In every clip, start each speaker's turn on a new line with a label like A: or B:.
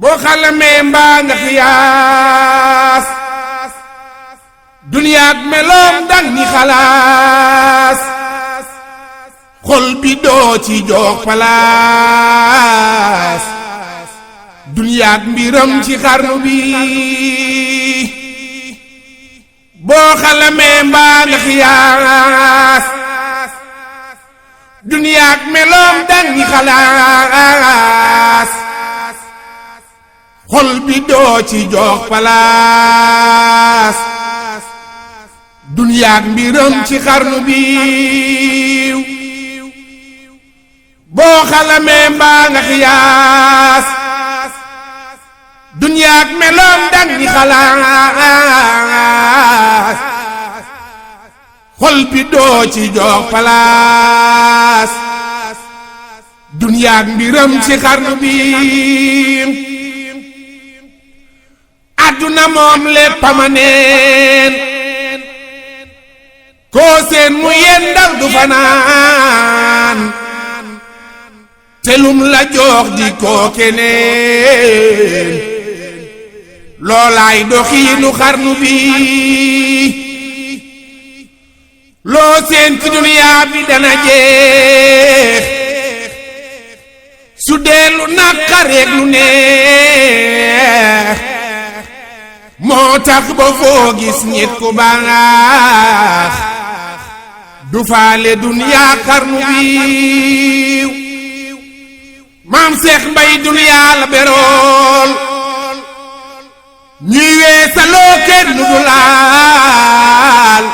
A: boo xalamee mbaa nga xiyaas duniyaak meloom dang ni xalaas xol bi doo ci jox palaas duniyaak mbiram ci xarnu bi boo xalamee mbaa nga xiyaas duniyaak meloom dang ni xalaas xol bi doo ci jox palaas duniyaak mbiram ci xarnu bi boo xalamee mbaa nga xiyaas duniyaak meloom dang ni xalaas xol bi doo ci jox palaas duniyaak mbiram ci xarnu bi àdduna moom lépp ama neen koo seen mu yendal du fanaan telum la jox di koo keneen loolaay doxiinu xarnu bi loo seen ci duniyaa bi dana jeex su dee lu naqareek lu neex moo tax ba foo gis nit ku baax du faale duniyaa xarnu bi maam Seex Mbay duniyaa la berool ñuy weesaloo kenn du laal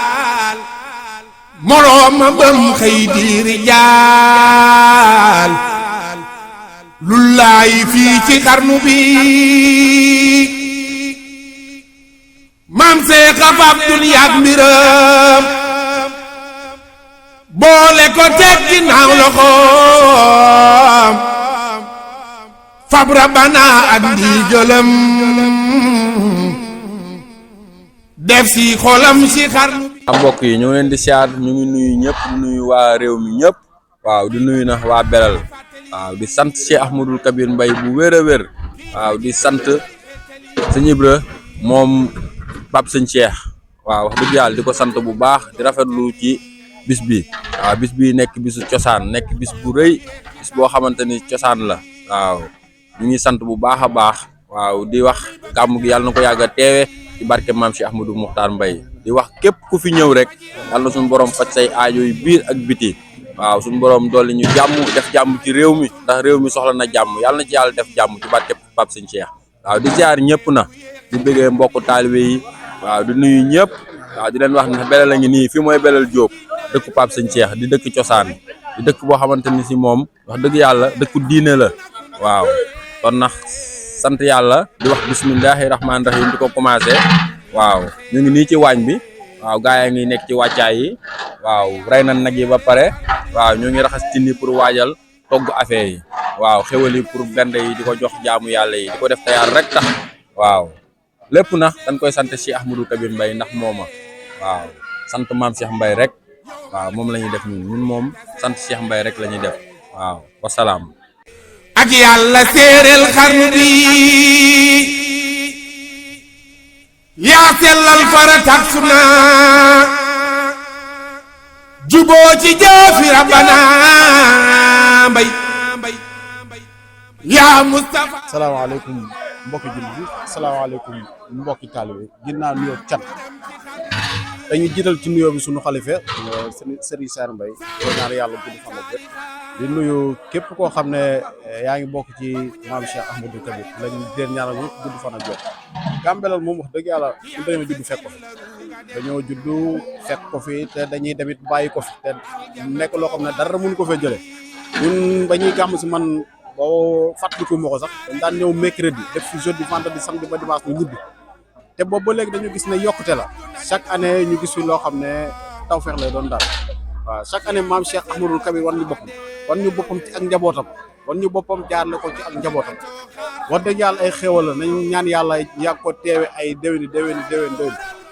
A: moroom ma bam xëy di rijaal lullaay fii ci xarnu bi maam Seex a fab duniyaak mbiram boole ko teg ginnaaw loxoom fab rabana ak ndigalam def si xolam si xarnu bi.
B: mbokk yi ñu ngi leen di siyaar ñu ngi nuyu ñëpp di nuyu waa réew mi ñëpp waaw di nuyu na waa Belal waaw di sant Cheikh Ahmadul Kabir Mbay bu wér a wér waaw di sant sëñ Ibra moom Pape Sëñ Cheikh waaw wax dëgg yàlla di ko sant bu baax di rafetlu ci bis bi waaw bis bi nekk bisu cosaan nekk bis bu rëy bis boo xamante ni cosaan la waaw ñu ngi sant bu baax a baax waaw di wax gàmm gi yàlla na ko yàgg a teewe ci barke maam Cheikh Ahmadou Mokhtar Mbay di wax képp ku fi ñëw rek yàlla na suñu borom faj say aajo yu biir ak biti waaw suñu borom dolli ñu jàmm def jàmm ci réew mi ndax réew mi soxla na jàmm yàlla na ci yàlla def jàmm ci barke Pape Sëñ Cheikh waaw di ziar ñëpp na di bëggee mbokku taalibe yi waaw di nuyu ñëpp waaw di leen wax ne Belal a ngi nii fii mooy Belal Diop dëkku Pape Sëñ Cheikh di dëkk cosaan di dëkk boo xamante ni si moom wax dëgg yàlla dëkku diine la waaw kon nag sant yàlla di wax bismillahi rahmaani rahim di ko commencé waaw ñu ngi nii ci waañ bi waaw gaa yaa ngi nekk ci wàccaay yi waaw rey na nag yi ba pare waaw ñu ngi raxas tindi pour waajal togg affaire yi waaw xewal yi pour bende yi di ko jox jaamu yàlla yi di ko def te yàlla rek tax waaw lépp na dañ koy sant Cheikh Ahmadou Kabir Mbay ndax mooma waaw sant maam Cheikh Mbay rek waaw moom la ñuy def ñun moom sant Cheikh Mbay rek la ñuy def waaw wasalaam
A: ak yàlla séeréel xarnu bi yaa sellal faratak suna juboo ci jaafi rabbana mbay yaa Mustafa.
C: salaamaaleykum mbokki jullit bi salaamaaleykum mbokki taalibe ginnaaw nuyoo cat dañuy jiital ci nuyoo bi sunu xalifa Serigne Sarr Mbaye di ñaan yàlla gudd fan ak wér di nuyu képp koo xam ne yaa ngi bokk ci maam Cheikh Ahmadou Kabir lañ leen ñaanal ñëpp gudd fan ak wér. Belal moom wax dëgg yàlla ñun dañoo judd fekk ko fi dañoo judd fekk ko fi te dañuy tamit bàyyi ko fi te nekk loo xam ne dara mun ko fee jëlee ñun ba ñuy gàmm si man boo fàttaliku ma ko sax dañ daan ñëw mercredi def fi jeudi vendredi samedi ba dimanche ñu ñibbi te boobu ba léegi dañu gis ne yokkute la chaque année ñu gis fi loo xam ne tawfeex lay doon daal waaw chaque année maam Cheikh Ahmadou Kabir wan ñu boppam ci ak njabootam wan ñu boppam jaarle ko ci ak njabootam wax dëgg yàlla ay xéwal la nañu ñaan yàlla yàgg ko teewe ay déwéni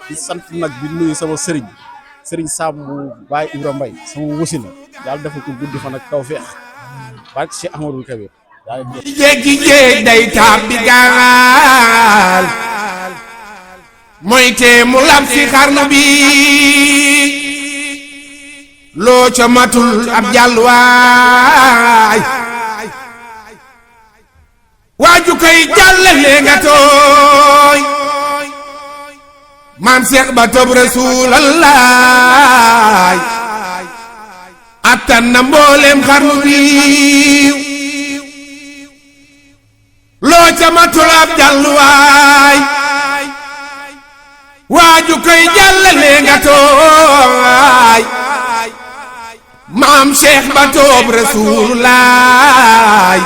C: di sant nag bi nuyu sama sëriñ Sam bu Baye Ibra Mbaye sama wasila yàlla defal ko guddi fan ak tawfeex barke Cheikh Ahmadou Kabir
A: jéggi jéeg day tàbbi gaal mooy tee mu lab si xarnu bi loo ca matul ab jàlluwaay waaju koy jàllale nga tooy maam Seex ba tob Rasuulallaay attan na mbooleem xarnu bi loo ca matul ab jàlluwaay waaju koy jàllale nga tooy maam Seex ba toob Rasuulullaay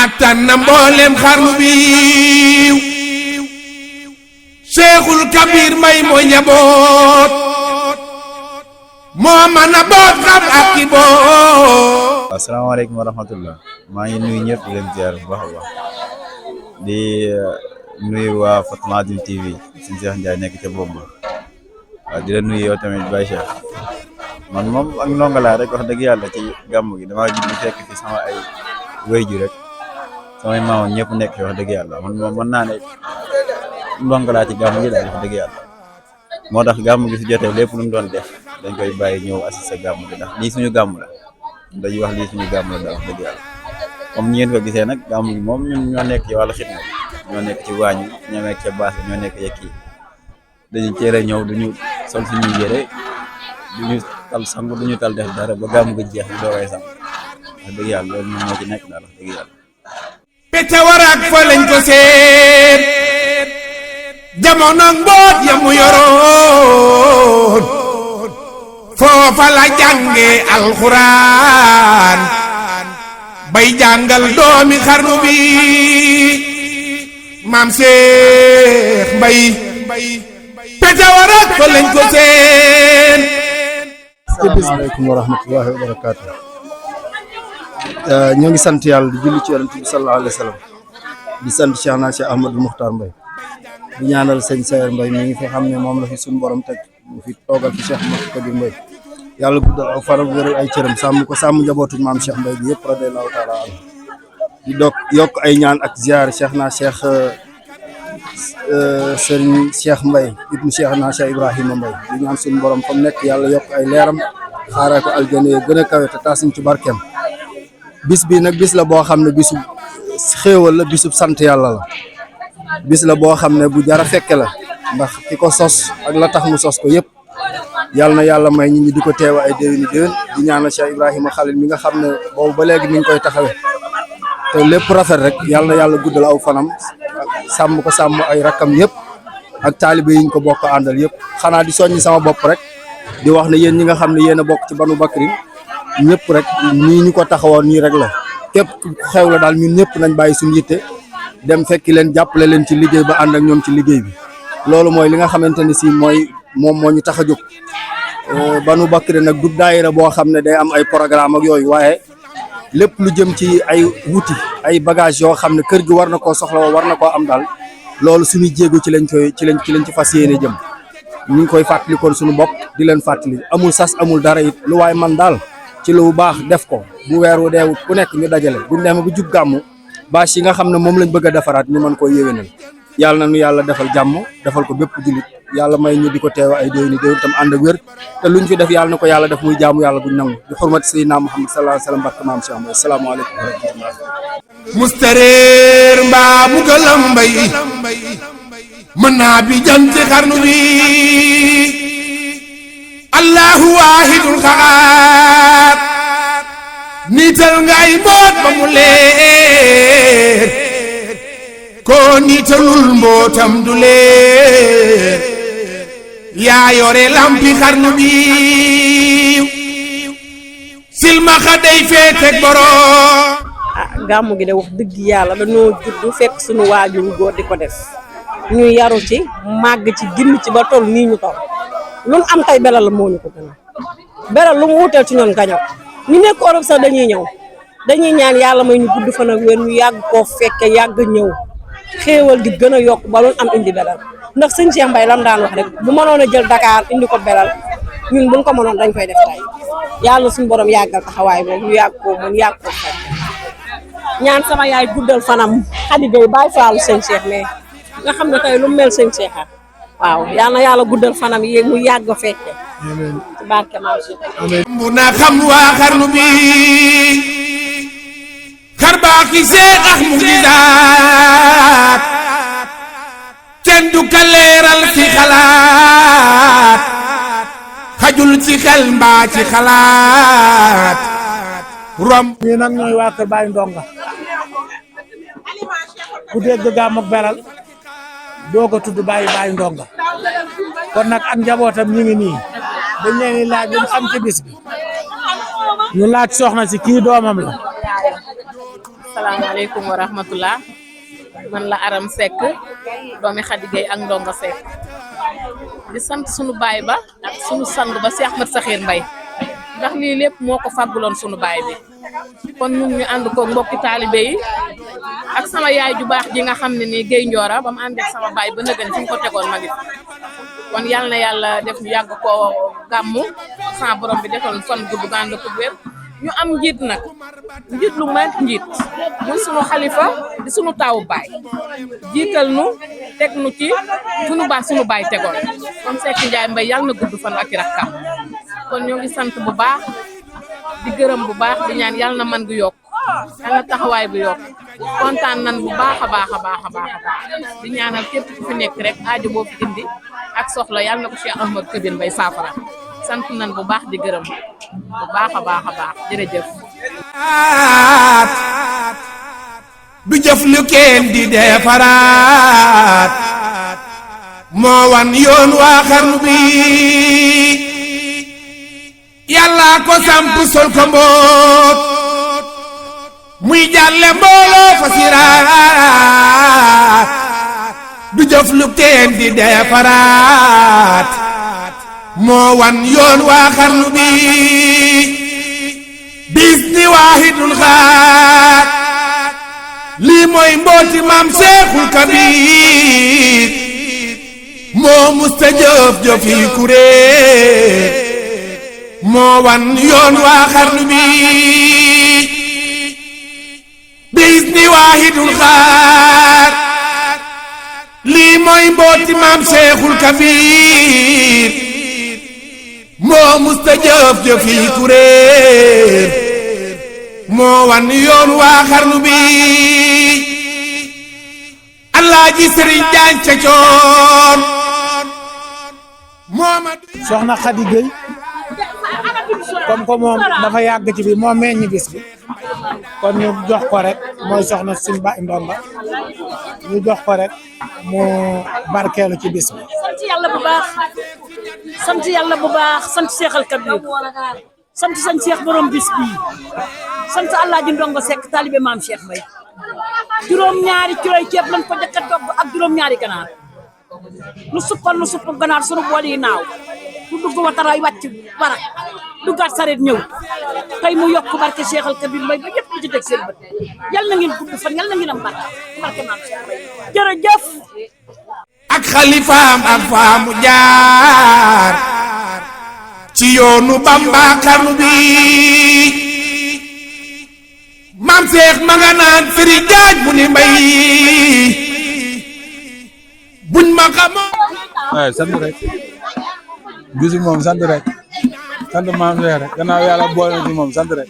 A: attan na mboolem xarnu bi Seexul Kabir Mbay moo njaboot moo mën a boot xam ak ki boot.
D: Asalaamaaleykum wa rahmatullah maa ngi nuyu ñëpp di leen ziar bu baax a baax di nuyu waa Fatmatul TV si Cheikh Ndiaye nekk ca Bomba waaw di la nuyu yow tamit Baye Cheikh man moom ak ndongo laa rek wax dëgg yàlla ci gàmm gi damaa judd fekk fi sama ay wéyju rek samay maam ñëpp nekk fi wax dëgg yàlla man moom mën naa ne ndongo laa ci gàmm gi daal wax dëgg yàlla moo tax gàmm gi su jotee lépp lu mu doon def dañ koy bàyyi ñëw assisté gàmm gi ndax lii suñu gàmm la dañuy wax lii suñu gàmm la daal wax dëgg yàlla comme ni ngeen ko gisee nag gàmm gi moom ñun ñoo nekk ci wàllu xidma ñoo nekk ci waañ ñoo nekk ca baas ñoo nekk ci kii dañuy teel a ñëw duñu sol suñuy yére duñu tal sangu duñu tal def dara ba gàmm gi jeex ñu doogay sang wax dëgg yàlla loolu moom moo ci nekk daal wax dëgg yàlla
A: pete warak fa lañ ko seet jamono mboot ya mu yoroon foofa la jànge alxuraan bay jàngal doomi xarnu bi maam Seex Mbay pete warak fa lañ ko seet.
E: asalaamaaleykum wa rahmatullahi wa barakaatu. ñoo ngi sant yàlla di julli ci yonent bi sallallahu alayhi wa sallam di sant Cheikh naa Cheikh Ahmadou Muxtaar Mbay di ñaanal sëñ Sayer Mbay mi ngi fi xam ne moom la fi suñu borom teg mu fi toogal fi Cheikh Ahmadou Kabir Mbay yàlla guddal aw faram wéral ay cëram sàmm ko sàmm njabootu maam Cheikh Mbay bi yëpp radiyallahu taala anhu di yokk ay ñaan ak ziar Cheikh naa Cheikh sëriñ Cheikh Mbay ibnu Cheikh naa Cheikh Ibrahima Mbay di ñaan suñu borom fa mu nekk yàlla yokk ay leeram xaaral ko aljana yi gën a kawe te taasuñ ci barkeem bis bi nag bis la boo xam ne bisu xéewal la bisub sant yàlla la bis la boo xam ne bu jara fekke la ndax ki ko sos ak la tax mu sos ko yëpp yàlla na yàlla may ñi di ko teewa ay déwéni déwén di ñaanal Cheikh Ibrahima Khalil mi nga xam ne boobu ba léegi mi ngi koy taxawe te lépp rafet rek yàlla na yàlla guddal aw fanam sàmm ko sàmm ay rakkam yëpp ak taalibe yi ñu ko bokk àndal yëpp xanaa di soññi sama bopp rek di wax ne yéen ñi nga xam ne yéen a bokk ci Banu Bakrin ñëpp rek nii ñu ko taxawoon nii rek la képp ku xew la daal ñun ñëpp nañ bàyyi suñu yitte dem fekki leen jàppale leen ci liggéey ba ànd ak ñoom ci liggéey bi loolu mooy li nga xamante ne si mooy moom moo ñu tax a jóg Banu Bakrin nag du daayira boo xam ne day am ay programme ak yooyu waaye lépp lu jëm ci ay wuti ay bagage yoo xam ne kër gi war na koo soxla war na koo am daal loolu suñuy jéego ci lañ ci fas yéene jëm ñu ngi koy fàttalikoon suñu bopp di leen fàttali amul sas amul dara it lu waaye man daal ci lu baax def ko bu weer wu deewut ku nekk ñu dajale buñ demee bu jub gàmmu bâche yi nga xam ne moom lañ bëgg a defaraat ñu mën koo yéwénal yàlla na nu yàlla defal jàmm defal ko bépp jullit yàlla may ñu di ko teewa ay déwéni déwén tam ànd ak wér te luñ fi def yàlla na ko yàlla def muy jaamu yàlla buñ nangu di xurmati sayyidina Muhammad sallallahu alayhi wa sallam barke maam Cheikh Mbay asalaamaaleykum wa rahmatullah
A: mustareer mbaa mu gëlam mbay mën naa bi jant xarnu bi allahu waahidul xaar niital ngay mboot ba mu leer koo niitalul mbootam du leer yaa yore lampi xarnu bi silmaxa day feetek borom.
F: gàmmu gi de wax dëgg yàlla dañoo judd fekk suñu waajur góor di ko def ñu yaru ci màgg ci ginn ci ba toll nii ñu toll lu mu am tey belal la moo ñu ko gënal belal lu mu wuteel ci ñoom gaño ñu nekk Europe sax dañuy ñëw dañuy ñaan yàlla may ñu gudd fan ak wér ñu yàgg koo fekke yàgg ñëw xéewal di gën a yokk ba lu am indi belal ndax sëñ Cheikh Mbaye lam daan wax rek bu mënoon a jël Dakar indi ko belal ñun buñ ko mënoon dañ koy def tey yàlla suñu borom yàggal taxawaay boobu ñu yàgg koo mën yàgg koo fekk ñaan sama yaay guddal fanam Xadi Gay bàyyi faalu sëñ Cheikh mais nga xam ne tey lu mel sëñ Cheikh waaw yal na yàlla guddal fanam yéeg mu yàgg fekke ci barke maam Cheikh
A: bu na xam waa xarnu bi xar baaxi Seex ak mujizaat kenn du ka leeral ci xalaat xajul ci xel mbaa ci xalaat rom
G: ñii nag ñooy waa kër Baye Ndonga ku dégg gàmm ak beral doo ko tudd Baye Ndonga kon nag ak njabootam ñu ngi nii dañ leen di laaj lu xam ci bis bi ñu laaj soxna si kii doomam la.
H: asalaamaaleykum wa rahmatullah man la Aram Seck doomi Xadi Gay ak Ndonga Seck di sant sunu baay ba ak sunu sang ba Cheikh Ahmed Sakhir Mbaye ndax lii lépp moo ko fàgguloon sunu baay bi kon ñun ñu ànd ko mbokki taalibe yi ak sama yaay ju baax ji nga xam ne nii Gay Njoora ba mu ànd ak sama baay ba nëgën fi mu ko tegoon ma ngi kon yal na yàlla def ñu yàgg koo gàmmu sama borom bi defal fan gudd ba ànd ko wér ñu am njiit nag njiit lu mat njiit muy sunu xalifa di sunu taawu baay jiital nu teg nu ci sunu baay tegoon kon Seck Ndiaye Mbaye yàlla na gudd fan ak i rakkam kon ñoo ngi sant bu baax di gërëm bu baax di ñaan yàlla na man gu yokk yàlla na taxawaay bu yokk kontaan nan bu baax a baax di ñaanal képp ku fi nekk rek aajo boo fi indi ak soxla yàlla na ko Cheikh Ahmed Kabir Mbaye saafara sant nan bu baax di gërëm bu baax a baax jërëjëf
A: du jëf lu kenn di defaraat moo wan yoon waa xarnu bi yàlla ko samp sol ko mboot muy jàlle mbooloo fa siraat du jëf lu kenn di defaraat moo wan yoon waa xarnu bi bis ni waahidul xaat lii mooy mbooti maam Seexul Kabiir moo musta jëf yi kuréel moo wan yoon waa xarnu bi bis ni waahidul xaat lii mooy mbooti maam Seexul Kabiir moo musta jëf yi kuréel moo wan yoon waa xarnu bi Alaaji Sëriñ Jaañ ca coon
G: soxna Xadi Gay comme que moom dafa yàgg ci bi moo meññ bis bi kon ñu jox ko rek mooy soxna suñ Baye Ndonga ñu jox ko rek mu barkeelu ci bis bi.
I: sant yàlla bu baax sant Seexal Kabir sant sañ Cheikh borom bis bii sant Alaaji Ndonga Seck taalibe maam Cheikh Mbaye juróom-ñaari kiloy ceeb lañ ko jëkk a togg ak juróom-ñaari ganaar lu supp ganaar sunu bool yi naaw lu dugg wataraay wàcc barak duggaat sareet ñëw tey mu yokk barke Seexal Kabir Mbaye ba ñëpp di ci teg seen bët yal na ngeen gudd fan yal na ngeen am barke maam Cheikh Mbaye jërëjëf
A: ak xalifaam ak faamu jaar ci yoonu Bamba xarnu bi maam Seex ma nga naan Sëriñ Jaaj mu ni mbay buñ ma xamoo
J: waaye sant rek bisu moom sant rek sant maam Seex rek gannaaw yàlla boole na ci moom sant rek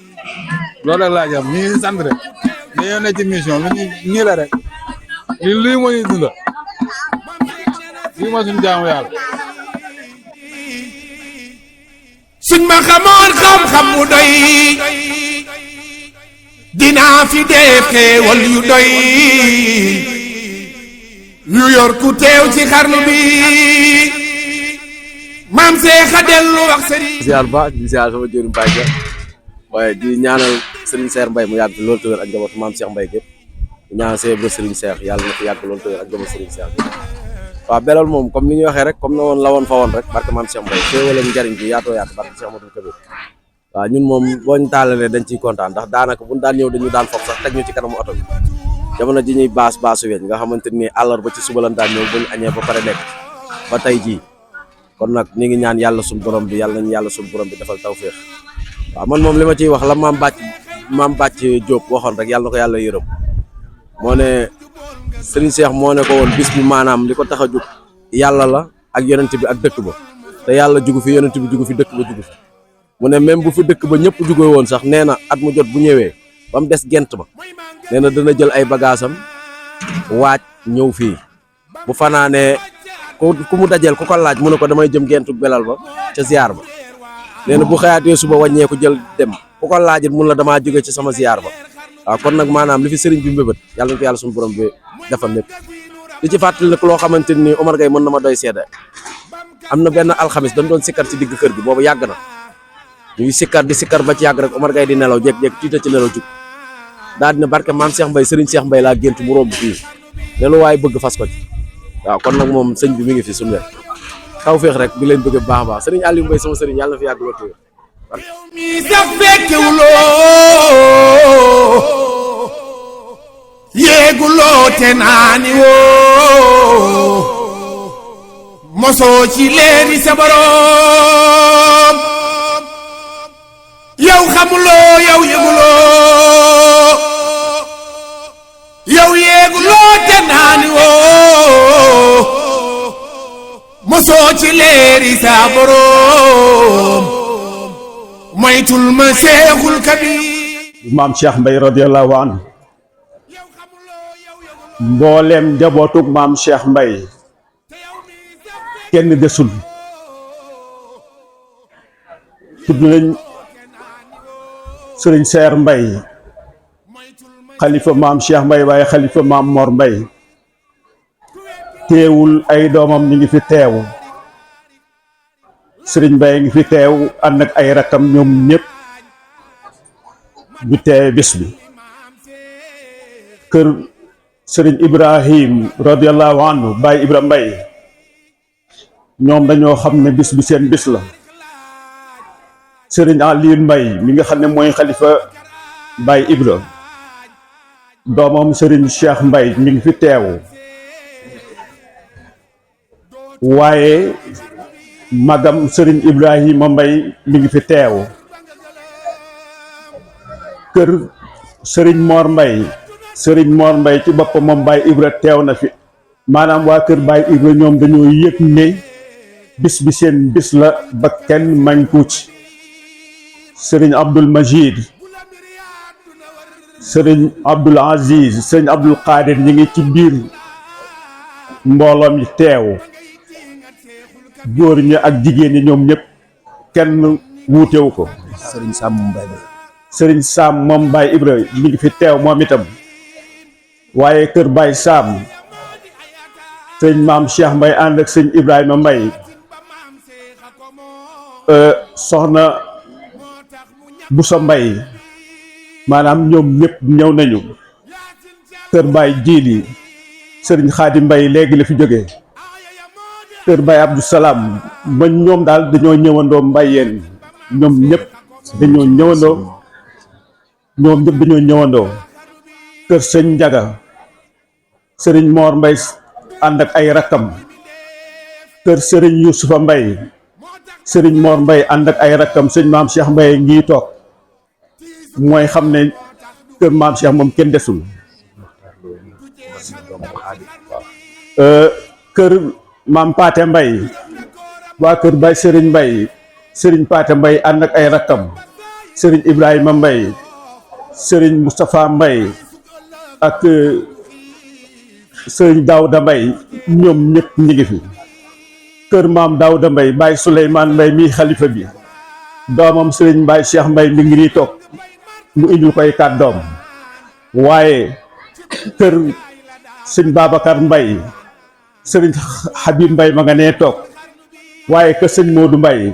J: loolu rek laa jam ñii sant rek dañoo ne ci mission bi ñii la rek lii moo ñuy dunda lii moo suñu jaamu yàlla
A: suñ ma xamoon xam-xam bu doy dinaa fi def xéewal yu doy yu yor ku teew ci xarnu bi maam Seex a dellu wax sëriñ
K: ziar ba di ziar sama jëriñ Baye Dia waaye di ñaanal Serigne Cheikh Mbaye mu yàgg loolu tëwër ak njabootu maam Cheikh Mbaye gépp di ñaanal Serigne Cheikh yàlla na fi yàgg loolu tëwër ak njabootu Serigne Cheikh waaw belal moom comme ni ñu waxee rek comme na woon la woon fa woon rek barke maam Cheikh Mbaye xéewal ak njariñ bi yaatoo yaatu barke Cheikh Ahmadou Kabir waaw ñun moom boo ñu taalalee dañ ciy kontaan ndax daanaka buñu daan ñëw dañu daan foog sax teg ñu ci kanamu oto bi jamono ji ñuy baasu weñ nga xamante ni àllarba ci suba lañ daan ñëw buñu añee ba pare lekk ba tey jii kon nag ñu ngi ñaan yàlla suñu borom bi yàlla nañu yàlla suñu borom bi defal tawféex waaw man moom li ma ciy wax la maam bàcc maam Bàcc Diop waxoon rek yàlla na ko yàlla yërëm moo ne Serigne Cheikh moo ne ko woon bis bi maanaam li ko tax a jóg yàlla la ak yonent bi ak dëkk ba te yàlla jugu fi yonent bi jugu fi dëkk ba jugu fi mu ne même bu fi dëkk ba ñëpp jugee woon sax nee na at mu jot bu ñëwee ba mu des gent ba nee na dana jël ay bagaasam waaj ñëw fii bu fanaanee ku mu dajeel ku ko laaj mu ne ko damay jëm gentu belal ba ca ziar ba nee na bu xëyaatee suba wàññeeku jël dem ku ko laajit mun la damaa jóge ci sama ziar ba waaw kon nag maanaam li fi sëriñ bi mbébét yàlla na ko yàlla suñu borom bi defal lépp di ci fàttali nag loo xamante ni Omar Gueye mën na ma doy seede am na benn alxamis dañ doon sikkar ci digg kër gi boobu yàgg na ñuy sikkar di sikkar ba ci yàgg rek Omar Gueye di nelaw jékki-jékki tiita ci nelaw jug daal dina barke maam Cheikh Mbaye sëriñ Cheikh Mbaye laa gént mu romb fii ne lu waaye bëgg fas ko ci waaw kon nag moom sëñ bi mi ngi fi suñu wet taw féex rek bi leen bëgg bu baax a baax sëriñ Aliou Mbaye sama sëriñ yàlla na fi yàgg lool
A: mi sax fekkewuloo yéeguloo te naani woo mosoo ci leeri sa borom yow xamuloo yow yëguloo yow yéeguloo te naani woo mosoo ci leeri sa borom moytul ma seexul kabir
L: maam Cheikh Mbaye radiyallahu anhu mbooleem njabootug maam Cheikh Mbaye kenn desul tudd nañ sëriñ Seer Mbaye xalifa maam Cheikh Mbaye waaye xalifa maam Mor Mbaye teewul ay doomam ñi ngi fi teew sëriñ Mbaye ngi fi teew ànd ak ay rakam ñoom ñëpp bu teewe bis bi kër sëriñ Ibrahim radiyallahu anhu Baye Ibra Mbaye ñoom dañoo xam ne bis bi seen bis la sëriñ Aliou Mbaye mi nga xam ne mooy xalifa Baye Ibra doomam sëriñ Cheikh Mbaye mi ngi fi teew waaye magam sëriñ Ibrahima Mbaye mi ngi fi teew kër sëriñ Mor Mbaye ci boppam moom Baye Ibra teew na fi maanaam waa kër Baye Ibra ñoom dañoo yëg ne bis bi seen bis la ba kenn mañ ko ci sëriñ Abdul Majid sëriñ Abdul Aziz sëriñ Abdul Qadir ñi ngi ci biir mbooloom yi teew góor ñi ak jigéen ñi ñoom ñëpp kenn wuutewu ko
E: sëriñ Sam Mbaye
L: sëriñ Sam moom Baye Ibra mi ngi fi teew moom itam waaye kër Baye Sam sëñ maam Cheikh Mbaye ànd ak sëñ Ibrahima Mbaye soxna Boussa Mbaye maanaam ñoom ñëpp ñëw nañu kër Baye Jili sëriñ Xaadim Mbaye léegi la fi jógee kër Baye Abdou Salam ba ñoom daal dañoo ñëwandoo Mbayeen ñoom ñëpp dañoo ñëwandoo kër sëñ Njaga sëriñ Mor Mbaye ànd ak ay rakkam kër sëriñ Youssoufa Mbaye sëriñ Mor Mbaye ànd ak ay rakkam sëñ maam Cheikh Mbaye ngi toog mooy xam ne kër maam Cheikh moom kenn desul kër maam Paate Mbaye waa kër Baye sëriñ Mbaye sëriñ Paate Mbaye ànd ak ay rakkam sëriñ Ibrahima Mbaye sëriñ Moustapha Mbaye ak sëriñ Daouda Mbaye ñoom ñëpp ñi ngi fi kër maam Daouda Mbaye Baye Souleymane Mbaye mii xalifa bi doomam sëriñ Baye Cheikh Mbaye mi ngi nii toog mu indil koy kàddoom waaye kër sëñ Babacar Mbaye sëriñ Habib Mbaye ma nga nee toog waaye kër sëñ Modou Mbaye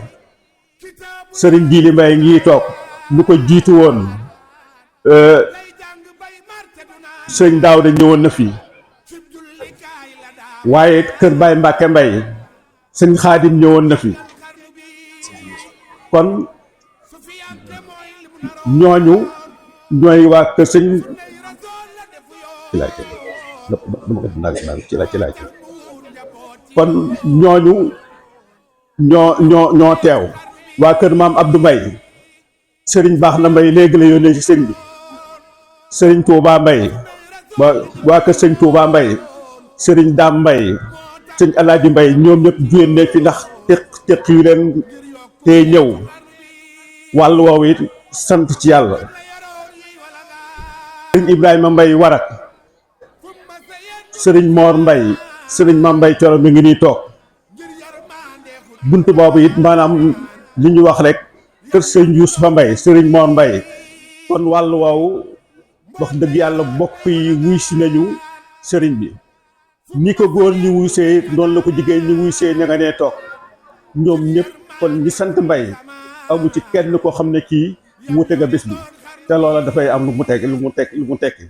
L: sëriñ Jili Mbaye ngi toog lu ko jiitu woon sëriñ Daouda ñëwoon na fi waaye kër Baye Mbacke Mbaye sëñ Xaadim ñëwoon na fi kon ñooñu ñooy waa kër sëñ kon ñooñu ñoo teew waa kër maam Abdou Mbaye sëriñ baax na Mbaye léegi la yónnee ci sëñ bi sëriñ Touba Mbay waa kër sëriñ Touba Mbay sëriñ Daam Mbay sëriñ Alaaji Mbay ñoom ñëpp génne fi ndax teq yi leen te ñëw wàllu woowu it sant ci yàlla. sëriñ Ibrahima Mbay warak sëriñ Moor Mbay sëriñ Ma Mbay Coro mi ngi nii toog bunt boobu it maanaam li ñu wax rek kër sëriñ Yuusufa Mbay sëriñ Moor Mbay kon wàllu woowu wax dëgg yàlla bokk yi wuy si nañu sëriñ bi ni ko góor ñi wuy see noonu la ko jigéen ñi wuy see ña nga nee toog ñoom ñëpp kon ñi sant Mbay amu ci kenn koo xam ne kii wuute nga bés bi te loola dafay am lu mu tekki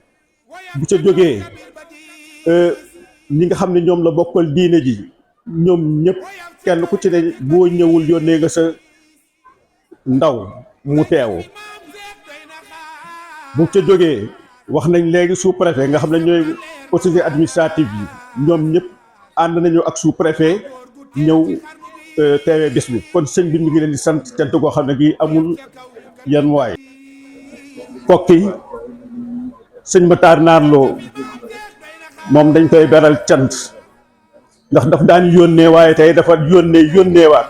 L: bu ca jógee ñi nga xam ne ñoom la bokkal diine ji ñoom ñëpp kenn ku ci ne boo ñëwul yónnee nga sa ndaw mu teew bu ca jógee wax nañ léegi sous-préfet nga xam ne ñooy autorité administrative yi ñoom ñëpp ànd nañu ak sous-préfet ñëw teewee bés bi kon sëñ bi mi ngi leen di sant cant goo xam ne gi amul yan waay kokki sëñ Matar Naar Lo moom dañ koy beral cant ndax daf daan yónnee waaye tey dafa yónneewaat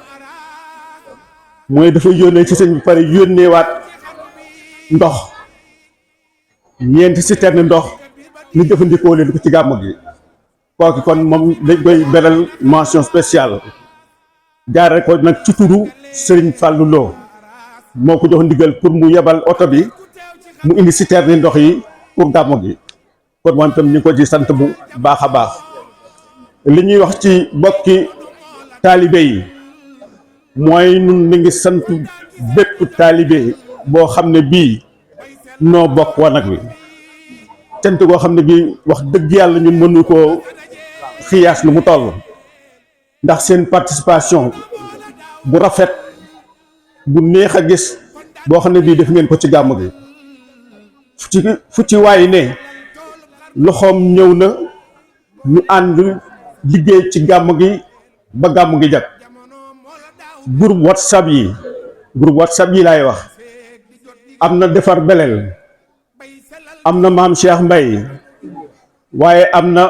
L: mooy dafa yónnee ci sëñ bi pare yónneewaat ndox ñeenti citerne ndox ñu jëfandikoo leen ko ci gàmm gi kooki kon moom dañ koy beral mention spéciale jaare ko nag ci turu Sëriñ Fàllu Lo moo ko jox ndigal pour mu yebal oto bi mu indi citerne ndox yi pour gàmm gi kon moom itam ñu ngi ko ci sant bu baax a baax li ñuy wax ci bokki taalibe yi mooy nun mi ngi sant bépp taalibe boo xam ne bii noo bokk wanag wi cant goo xam ne bii wax dëgg yàlla ñun mënu koo xiyaas nu mu toll ndax seen participation bu rafet bu neex a gis boo xam ne bii def ngeen ko ci gàmm gi fu ci waay ne loxoom ñëw na ñu ànd liggéey ci gàmm gi ba gàmm gi jag groupe whatsapp yi laay wax am na defar beleel am na maam Cheikh Mbay waaye am na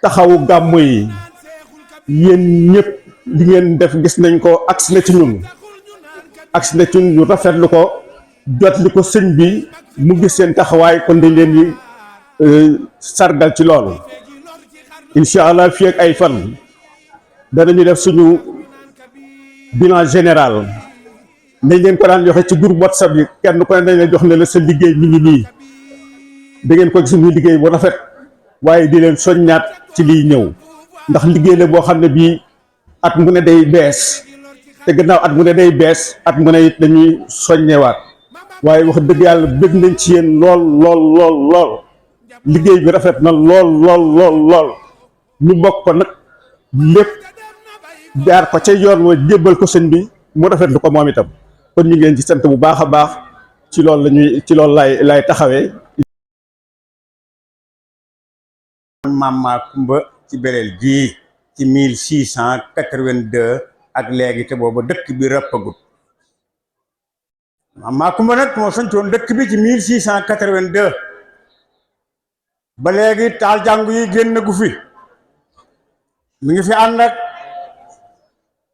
L: taxawu gàmm yi yéen ñëpp li ngeen def gis nañ ko agsi na ci ñun ñu rafetlu ko jot li ko sëñ bi mu gis seen taxawaay kon dañ leen di sargal ci loolu incha allah fii ak ay fan danañu def suñu bilan général nañ leen ko daan joxe ci groupe whatsapp yi kenn ko ne dañ leen jox ne la sa liggéey mi ngi nii da ngeen ko gis muy liggéey bu rafet waaye di leen soññaat ci liy ñëw ndax liggéey la boo xam ne bii at mu ne day bees te gannaaw at mu ne day bees at mu ne it dañuy soññewaat waaye wax dëgg yàlla bëgg nañ ci yéen lool liggéey bi rafet na lool ñu bokk ko nag lépp jaar ko ca yoon wa jébbal ko sëñ bi mu rafetlu ko moom itam kon ñu ngi leen ci sant bu baax a baax ci loolu lay taxawee.
M: Maam Makumba ci Belel gii ci 1682 ak léegi te booba dëkk bi rëppagut Maam Makumba nag moo sancoon dëkk bi ci 1682 ba léegi taal jàngu yi génn gu fi mi ngi fi ànd ak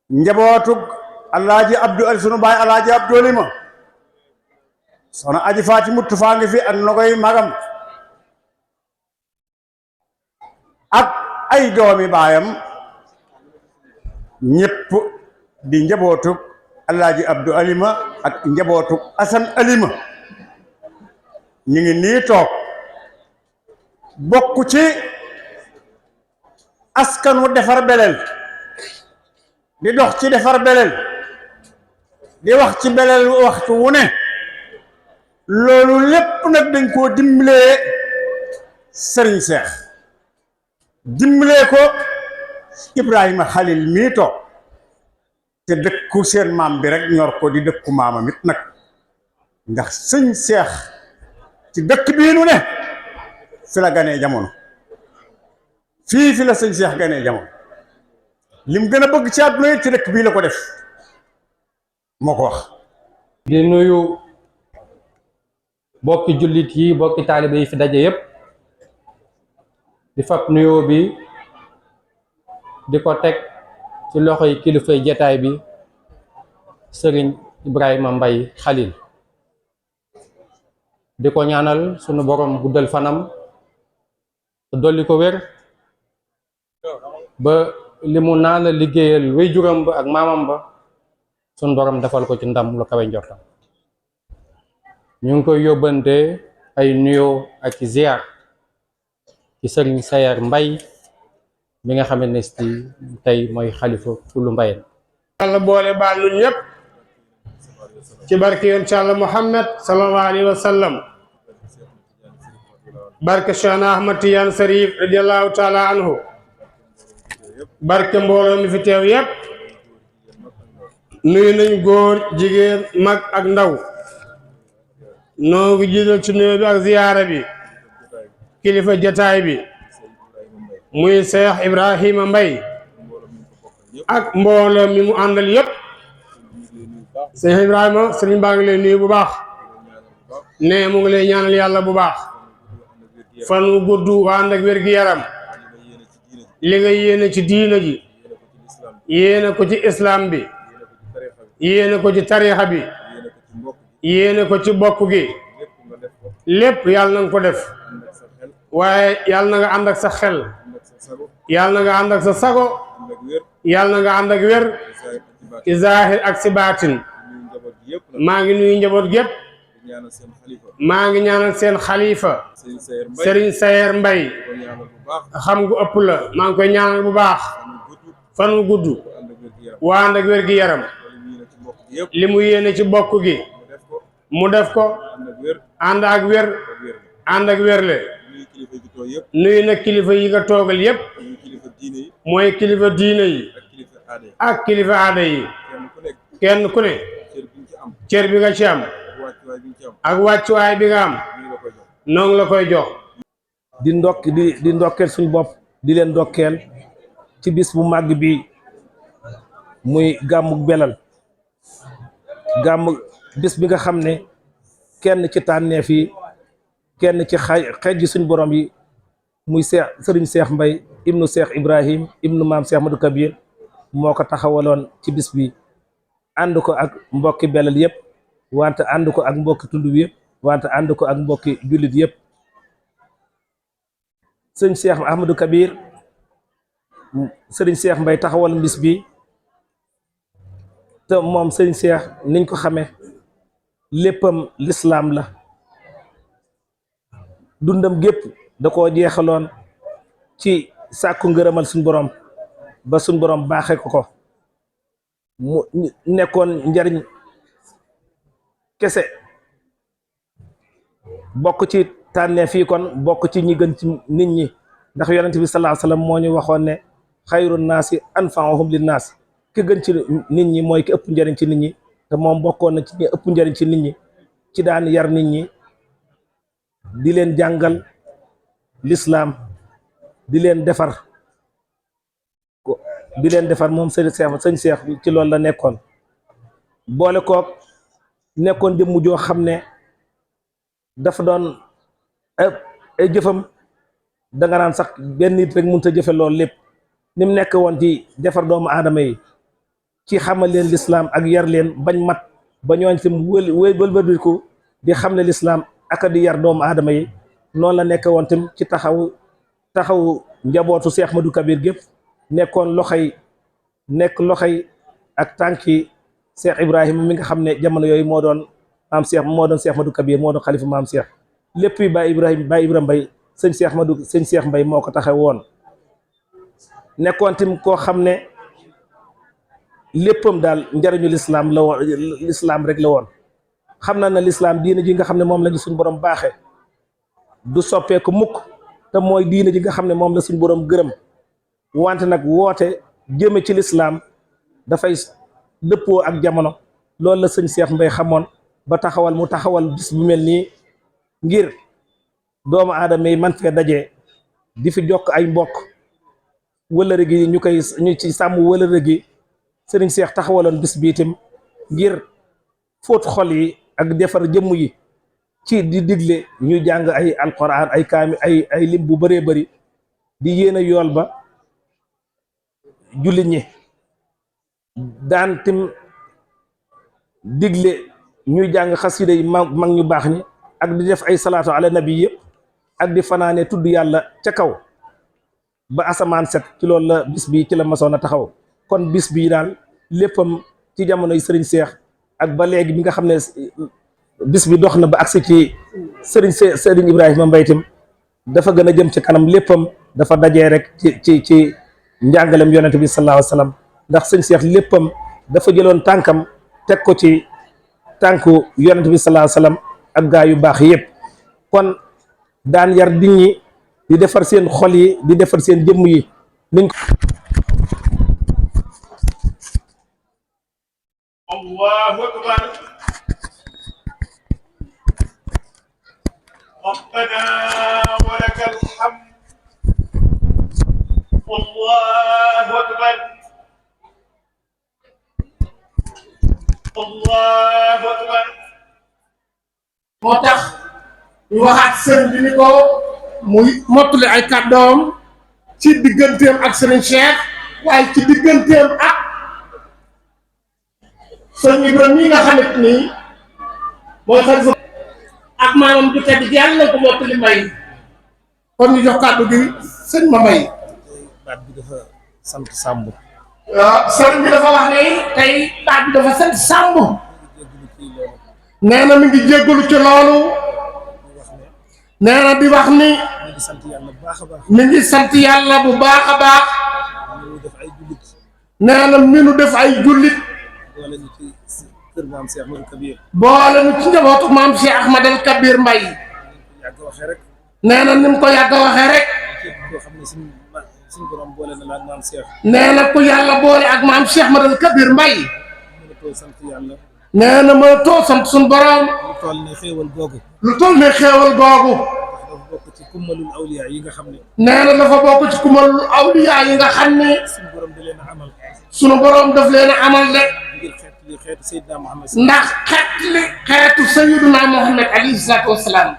M: njabootug alaaji Abdou Ali sunu baay alaaji Abdou Alima soxna aji faati muttu faa ngi fi ak nogoy magam ak ay doomi baayam ñépp di njabootug alaaji Abdou Alima ak njabootug Asan Alima ñu ngi nii toog bokk ci askanu defar Belel di dox ci defar Belel di wax ci Belel waxtu wu ne loolu lépp nag dañ koo dimbalee Sëriñ Seex dimbalee ko Ibrahima Xalil mii toog te dëkku seen maam bi rek ñor ko di dëkku maamam it nag ndax Sëñ Seex ci dëkk bii nu ne fi la ganee jamono fi la Sëñ Seex ganee jamono lim gën a bëgg ci àdduna yi ci dëkk bii la ko def moo ko wax.
N: di nuyu bokki jullit yi bokki taalibe yi fi daje yépp di fab nuyoo bi di ko teg ci loxoy kilifay jataay bi sëriñ Ibrahima Mbaye Khalil di ko ñaanal sunu borom guddal fanam dolli ko wér ba li mu naan la liggéeyal waajuram ba ak maamam ba sunu borom defal ko ci ndam lu kawe njortam ñu ngi koy yóbbante ay nuyoo ak ci ziar ci sëriñ Sayer Mbaye mi nga xamante ne si tey mooy xalifa Fulu Mbayeen.
O: yàlla boole baal ñun ñëpp ci barke yoon ci Yàlla Muhammad sallallahu alayhi wa sallam barke Cheikhna Ahmad Tidiane Sarif radiyallahu taala anhu barke mbooloo mi fi teew yëpp nuyu nañ góor jigéen mag ak ndaw noo ngi jiital ci nuyoo bi ak ziyaara bi kilifa jataay bi muy Cheikh Ibrahima Mbaye ak mbooloo mi mu àndal yëpp Cheikh Ibrahima sëriñ baa ngi lay nuyu bu baax ne mu ngi lay ñaanal yàlla bu baax fan wu gudd waa ànd ak wér gi yaram li nga yéene ci diina ji yéene ko ci islam bi yéene ko ci tarixa bi yéene ko ci bokk gi lépp yàlla na nga ko def waaye yàlla na nga ànd ak sa xel yàlla na nga ànd ak sa sago yàlla na nga ànd ak wér ci zaahir ak si baatin maa ngi nuyu njaboot gépp maa ngi ñaanal seen xalifa Serigne Sayer Mbaye xam gu ëpp la maa ngi koy ñaanal bu baax fan wu gudd waa ànd ak wér gi yaram li mu yéene ci bokk gi mu def ko ànd ak wér ànd ak wérle nuyu na kilifa yi nga toogal yépp mooy kilifa diine yi ak kilifa aada yi kenn ku ne cër bi nga ci am ak wàccuwaay bi nga am noonu la koy jox
P: di ndokkeel suñu bopp di leen ndokkeel ci bis bu màgg bi muy gàmmuk Belal gàmm bis bi nga xam ne kenn ci tànneef yi kenn ci xeej suñu borom yi muy sëriñ Cheikh Mbaye ibnu Cheikh Ibrahim ibnu maam Cheikh Madou Kabir moo ko taxawaloon ci bis bi ànd ko ak mbokki Belal yëpp wante ànd ko ak mbokki tund bi yëpp wante ànd ko ak mbokki jullit yëpp sëriñ Cheikh Ahmadou Kabir sëriñ Cheikh Mbaye taxawal bis bi te moom sëriñ Cheikh niñ ko xamee léppam lislaam la dundam gépp da koo jeexaloon ci sàkku ngërëmal suñ borom ba suñ borom baaxee ko mu nekkoon njariñ kese bokk ci tànnee fii kon bokk ci ñi gën ci nit ñi ndax yonent bi sallallahu alayhi wasallam moo ñu waxoon ne xayru naasi anfa'uhum linnaas ki gën ci nit ñi mooy ki ëpp njariñ ci nit ñi te moom bokkoon na ci ñi ëpp njariñ ci nit ñi ci daan yar nit ñi di leen jàngal l'islam di leen defar moom sëñ Cheikh ci loolu la nekkoon boole koog nekkoon jëmm joo xam ne dafa doon ay jëfam da nga naan sax benn nit rek mënut a jëfe loolu lépp ni mu nekk woon ci defar doomu aadama yi ci xamal leen l'islam ak yar leen bañ mat ba ñooñ fi mu wëlbatiku di xam ne l'islam ak di yar doomu aadama yi noonu la nekk woon tam ci taxaw njabootu Cheikh Madou Kabir gépp nekkoon loxoy ak tànki Cheikh Ibrahima mi nga xam ne jamono yooyu moo doon Cheikh Madou Kabir moo doon xalifa maam Cheikh lépp yi Baye Ibrahima Mbaye sëñ Cheikh Mbaye moo ko taxaw woon nekkoon tam koo xam ne léppam daal njariñu l'islam la woon l'islam rek la woon xam na ne l'islam diina ji nga xam ne moom lañu suñ borom baaxe du soppeeku mukk te mooy diina ji nga xam ne moom la suñ borom gërëm wante nag woote jëme ci l'islam dafay dëppoo ak jamono loolu la sëñ Cheikh Mbaye xamoon ba mu taxawal bis bu mel nii ngir doomu aadama yi man fee dajee di fi jokk ay mbokk wëllëre gi ñu ci sàmm wëllëre gi sëriñ Cheikh taxawaloon bis bi itam ngir fóot xol yi ak defar jëmm yi ci di digle ñuy jàng ay alquran ay kaami ay lim bu bëree bëri di yéene yool ba jullit ñi daan tim digle ñuy jàng xasida yi mag ñu baax ñi ak di def ay salaatu ala nabi yëpp ak di fanaane tudd yàlla ca kaw ba asamaan set ci loolu la bis bi ci la masoon a taxaw kon bis bii daal léppam ci jamonoy sëriñ Seex ak ba léegi bi nga xam ne bis bi dox na ba agsi ci sëriñ Ibrahima Mbaye tam dafa gën a jëm ci kanam léppam dafa dajee rek ci njàngalem yonente bi sallallahu alayhi wa sallam ndax sëriñ Seex léppam dafa jëloon tànkam teg ko ci tànku yonente bi sallallahu alayhi wa sallam ak gaa yu baax yëpp kon daan yar nit ñi di defar seen xol yi di defar seen jëmm yi niñ ko
Q: Allahu akbar ربنا ولك الحمد الله أكبر الله أكبر
A: moo tax ñu waxaat sëriñ bi ni ko muy mottali ay kàddoom ci digganteem ak sëriñ Cheikh waaye ci digganteem ak sëriñ Ibrahima mi nga xamante ni mooy xalifa ak maamam ju tedd yàlla na ko mottali may kon ñu jox kàddu gi sëñ ma may
P: baat bi dafa sant Samb
A: waaw sëriñ bi dafa wax ne tey baat bi dafa sant Samb nee na mi ngi jéggalu ci loolu nee na di wax ni mi ngi sant yàlla bu baax a baax nee na mi nu def ay jullit boole ñu ci njabootu maam Cheikh Ahmad al Kabir Mbay nee na ni mu ko yàgg a waxee rek nee na ku yàlla boole ak maam Cheikh Ahmad al Kabir Mbay nee na ma too sant suñu borom
P: lu toll ne xéewal googu
A: lu toll ne xéewal googu
P: dafa bokk ci kummalul awliya yi nga xam ne
A: nee na dafa bokk ci kummalul awliya yi nga xam ne
P: suñu borom da leen a amal
A: suñu borom daf leen a amal de
P: ngir xeetu Seydina Muhammad
A: ndax xeetu Sayyidina Muhammad alayhi salaatu wasalaam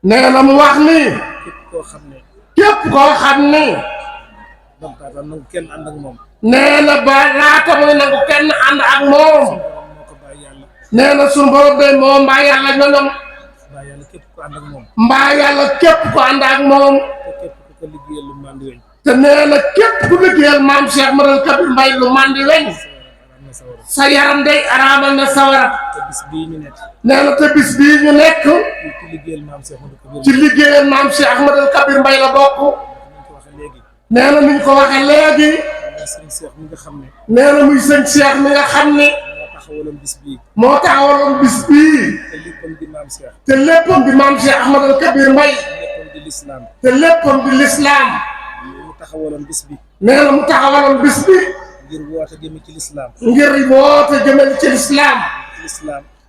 A: nee na mu wax ni képp koo xam ne
P: dafa nangu kenn ànd ak moom
A: nee na ba laata muy nangu kenn ànd ak moom nee na suñu borom de moom mbaa yàlla ñoñom mbaa yàlla képp ko ànd ak moom te nee na képp ku liggéeyal maam Cheikh Ahmad al Kabir Mbay lu mandi weñ sa yaram day araamal na sawara nee na te bis bii ñu nekk ci liggéeyal maam Cheikh Ahmad al Kabir Mbay la bokk nee na niñ ko waxee léegi nee na muy sëñ Cheikh mi nga xam ne moo taxawaloon bis bii te léppam di maam Cheikh Ahmad al Kabir Mbay te léppam di lislaam
P: mu taxawaloon bis bi
A: nee na mu taxawaloon bis bi
P: ngir woote jëme ci lislaam
A: ngir woote jëme ci lislaam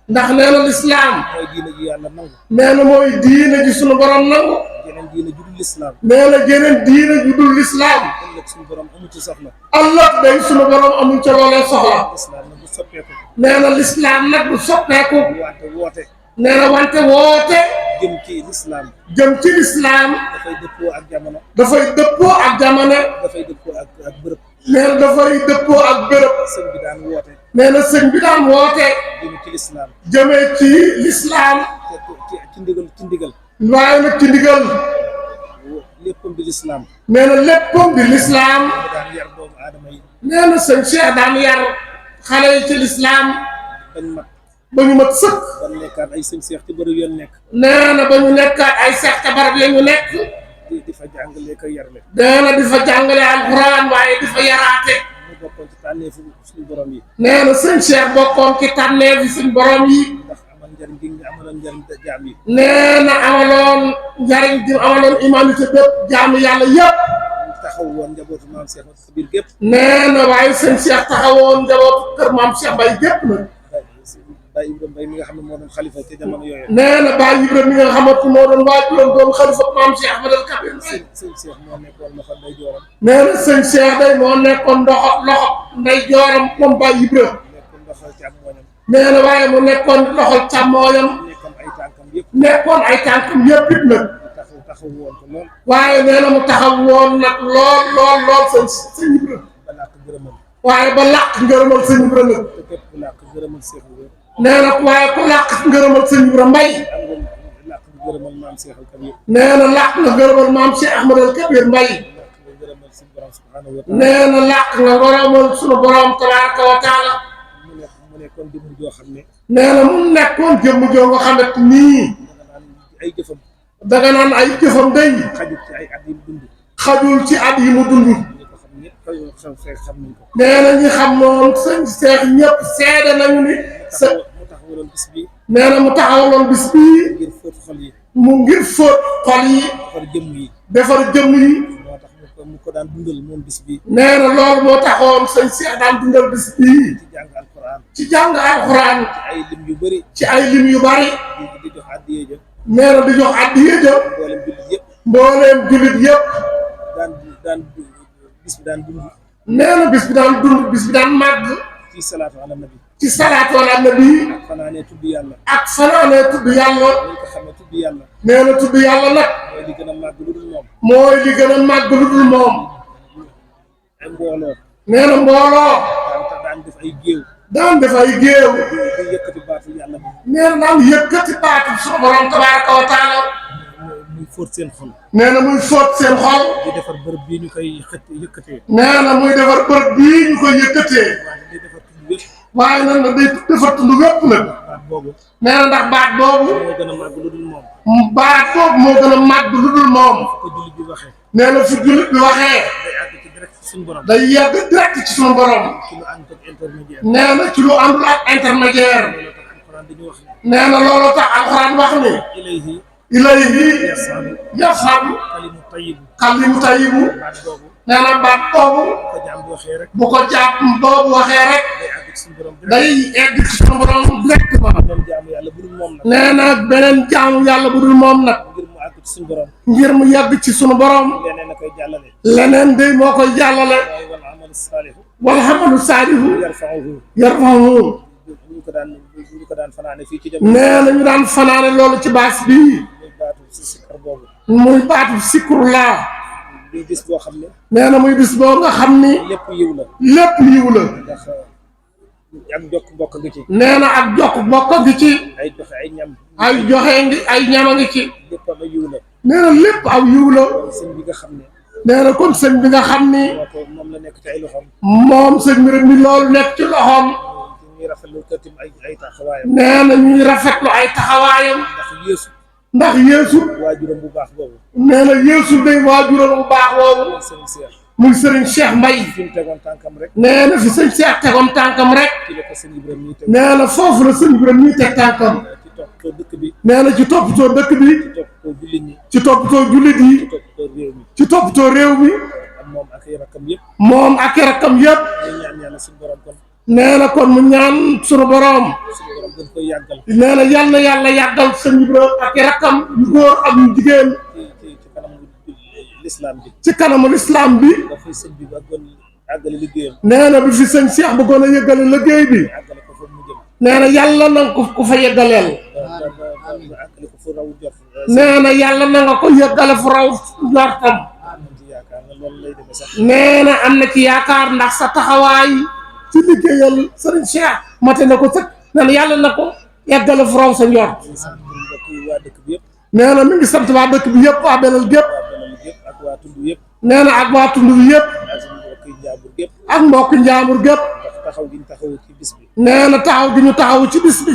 A: ndax nee na lislaam
P: mooy diine ji yàlla nangu
A: nee na mooy diine ji sunu borom nangu
P: jeneen diine ju dul lislaam
A: nee na jeneen diine ju dul lislaam
P: ëllëg sunu borom amu ci soxla
A: ëllëg day sunu borom amuñ ca loolee soxla
P: lislaam nag bu soppeeku
A: nee na lislaam nag bu soppeeku
P: wante woote
A: nee na wante woote
P: jëm ci lislaam
A: jëm ci lislaam
P: dafay dëppoo ak jamono
A: dafay dëppoo ak jamono
P: dafay dëppoo ak bërëb
A: nee na dafay dëppoo ak bërëb
P: sëñ bi daan woote
A: nee na sëñ bi daan woote
P: jëme ci lislaam
A: jëmee ci lislaam
P: ci ndigal
A: waaye nag ci ndigal
P: léppam di lislaam
A: nee na léppam di lislaam
P: daan yar doomu aadama yi
A: nee na sëñ Cheikh daan yar xale yi ci lislaam
P: bañ mat
A: ba ñu mat sëkk
P: ba nekkaat ay sëñ Cheikh ci bërëb yoon nekk
A: nee na ba ñu nekkaat ay seex ca barab la ñu nekk
P: di fa jàngale ko yarle
A: nee na di fa jàngale alxuraan waaye di fa yaraate
P: mu bokkoon ci tànneefu suñu borom yi
A: nee na sëñ Cheikh bokkoon ci tànneefi suñu borom yi
P: ndax amal njariñ gi nga amaloon njariñ jaam yi
A: nee na amaloon njariñ gi amaloon humanité bépp jaamu yàlla yëpp
P: taxaw woon njabootu maam Cheikh Kabir gépp
A: nee na waaye sëñ Cheikh taxawoon njabootu kër maam Cheikh Mbay gépp nag
P: Baye Ibrahima Mbaye mi nga xam ne moo doon xalifa ci jamono yooyu
A: nee na Baye Ibrahima mi nga xamante moo doon waajuram doon xalifa maam Cheikh Ahmad al Kabir
P: sëñ Cheikh moo nekkoon loxo ndey jooram
A: nee na sëñ Cheikh day moo nekkoon loxo ndey jooram moom Baye Ibrahima
P: nekkoon loxo càmmooñam
A: nee na waaye mu nekkoon loxol càmmooñam
P: nekkoon ay tànkam
A: nekkoon ay tànkam yëpp it nag
G: taxaw woon ko lool
A: waaye nee na mu taxaw woon nag lool sëñ Ibra
G: ba làq gërëmal
A: waaye ba làq ngërëmal sëñ Ibra nag
G: te képp ku làq gërëmal Seex Ibra
A: nee na waaye ku làq ngërëmal sëñ Ibra Mbay
G: làq gërëmal maam Seex al Kabir
A: nee na làq nga ngërëmal maam Cheikh Ahmadal Kabir Mbay nee na làq nga ngërëmal sunu borom tabaraka wa taala
G: mu nekkoon jëmm joo xam ne
A: nee na mu nekkoon jëmm joo nga xamante nii
G: ay jëfam
A: danga naan ay jëfam day
G: xajul ci ay at yi mu dund
A: xajul ci at yi mu dund nee na ñi xam noonu sëñ Seex ñëpp seede nañu ni sa
G: mu taxawaloon bis bi
A: nee na mu taxawaloon bis bii
G: ngir fóot xol yi
A: ngir fóot xol yi
G: defar jëmm yi
A: defar jëmm yi
G: moo tax mu ko daan dundal moom bis bi
A: nee na loolu moo taxoon sëñ Seex daan dundal bis bii
G: ci jàng alxuraan
A: ci jàng alxuraan
G: ci ay lim yu bëri
A: ci ay lim yu bëri
G: di jox addiye ja
A: nee na di jox addiye ja mbooleem jullit yëpp
G: daan bis bi daan dund
A: nee na bis bi daan dund bis bi daan màgg
G: ci salaatu ala nabi
A: ci salaatu ala nabi
G: ak fanaanee tudd yàlla
A: ak fanaanee tudd yàlla
G: dañ ko xamee tudd yàlla
A: nee na tudd yàlla nag
G: mooy li gën a màgg lu dul moom
A: mooy li gën a màgg lu dul moom
G: ay mbooloo
A: nee na mbooloo
G: daan def ay géew
A: daan def ay géew
G: di yëkkati baatu yàlla bi
A: nee na daan yëkkati baatu sunu borom tabaraka wa taala
G: muy fóot seen xol
A: nee na muy fóot seen xol
G: di defar bërëb bii ñu koy yëkkatee
A: nee na muy defar bërëb bii ñu koy yëkkatee waaye nag nag day defar tund wépp nag
G: baat boobu
A: nee na ndax baat boobu
G: moo gën a màgg lu dul moom
A: baat boobu moo gën a màgg lu dul moom
G: ko jullit bi waxee
A: nee na fu jullit bi waxee
G: day àgg ci direct ci suñu borom
A: day yegg direct ci suñu borom
G: ci lu ànd ak intermédiaire
A: nee na ci lu àndul ak intermédiaire nee na loolu tax alxuraan wax ni ilayhi yas'adu kalimu tayyibu nee na baat boobu bu ko jàpp boobu waxee rek day egg ci suñu borom directement nee na beneen jaamu yàlla bu dul moom nag ngir mu yegg ci suñu borom leneen day moo koy jàllale wal amalu saalihu yarfa'uhu nee na ñu daan fanaane loolu ci baas bii muy baatu sikrullah
G: muy bis boo xam ne
A: nee na muy bis boo nga xam ni
G: lépp yiw la
A: lépp yiw la
G: ndax ak jokk mbokk ngi ci
A: nee na ak jokk mbokk ngi ci
G: ay joxe ay ñam
A: ay joxe ngi ay ñama ngi ci
G: lépp am yiw la
A: nee na lépp aw yiw la
G: sëñ bi nga xam ne
A: nee na kon sëñ bi nga xam ni
G: moom la nekk ci ay loxoom
A: moom sëñ bi rek mi loolu nekk ci loxoom
G: ñuy rafetlu këtim ay taxawaayam
A: nee na ñuy rafetlu ay taxawaayam ndax yeesu
G: waajuram bu baax boobu
A: nee na yeesu day waajuram bu baax boobu muy sëriñ Cheikh Mbay
G: fi mu tegoon tànkam rek
A: nee na fi sëñ Cheikh tegoon tànkam rek
G: ci la ko sëñ Ibrahima ñuy teg
A: nee na foofu la sëñ Ibrahima ñuy teg tànkam
G: ci toppatoo dëkk bi
A: nee na ci toppatoo dëkk bi
G: ci toppatoo jullit ñi
A: ci toppatoo jullit yi
G: ci toppatoo réew mi
A: ci toppatoo réew mi
G: moom ak ay rakkam yëpp
A: moom ak i rakkam yëpp
G: ñu ñaan yàlla suñu borom kon
A: nee na kon mu ñaan sunu borom
G: gën koy yàggal
A: nee na yal na yàlla yàggal sëñ Ibrahima ak i rakkam yu góor ak yu jigéen
G: ci kanamu lislaam bi
A: ci kanamu lislaam bi
G: ba fi sëñ bi bëggoon àggale liggéeyam
A: nee na bi fi sëñ Cheikh bëggoon a yëggale liggéey bi
G: àggale ko fa mu jëm
A: nee na yàlla na nga ko fa yëggaleel
G: àggale ko fu raw jot
A: nee na yàlla na nga ko yëggale fu raw njortam nee na am na ci yaakaar ndax sa taxawaay ci liggéeyal sëriñ Cheikh mate na ko sëkk nee na yàlla na ko yàggale fu raw sa njort nee na mi ngi sant waa dëkk bi yëpp waa Belel gépp
G: ak waa tund yëpp
A: nee na ak waa tund bi yëpp ak mbokk njaambur gépp
G: taxaw gi ñu taxaw ci bis bi
A: nee na taxaw gi ñu taxaw ci bis bi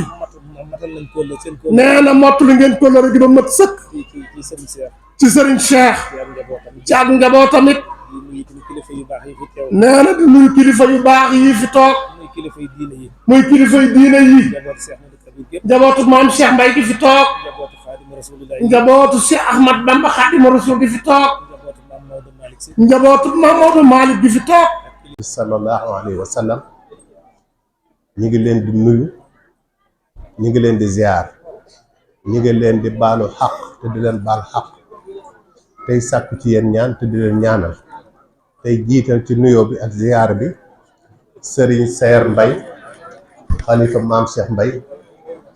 G: matal nañ kóllëre seen
A: nee na mottali ngeen kóllëre gi ba mat sëkk
G: ci sëriñ Cheikh
A: ci sëriñ Cheikh ci ak njabootam it
G: di nuyu kilifa yu baax yi fi teew
A: nee na di nuyu kilifa yu baax yi fi toog
G: muy kilifa yu diine yi
A: muy kilifa yu diine yi
G: njabootu Cheikh Ahmadou Kabir gépp
A: njabootu maam Cheikh Mbaye gi fi toog
G: njabootu Xaadimu Rasulillah
A: njabootu Cheikh Ahmad Bamba Xaadimu Rasul gi fi toog
G: njabootu Maam Maodo Malick Sy
A: njabootu Maam Maodo Malick gi fi toog
R: sallallahu alayhi wa sallam ñi ngi leen di nuyu ñi ngi leen di ziar ñi ngi leen di baalu xaq te di leen baal xaq tey sàkku ci yéen ñaan te di leen ñaanal tey jiital ci nuyoo bi ak ziar bi Serigne Saer Mbaye xalifa maam Cheikh Mbaye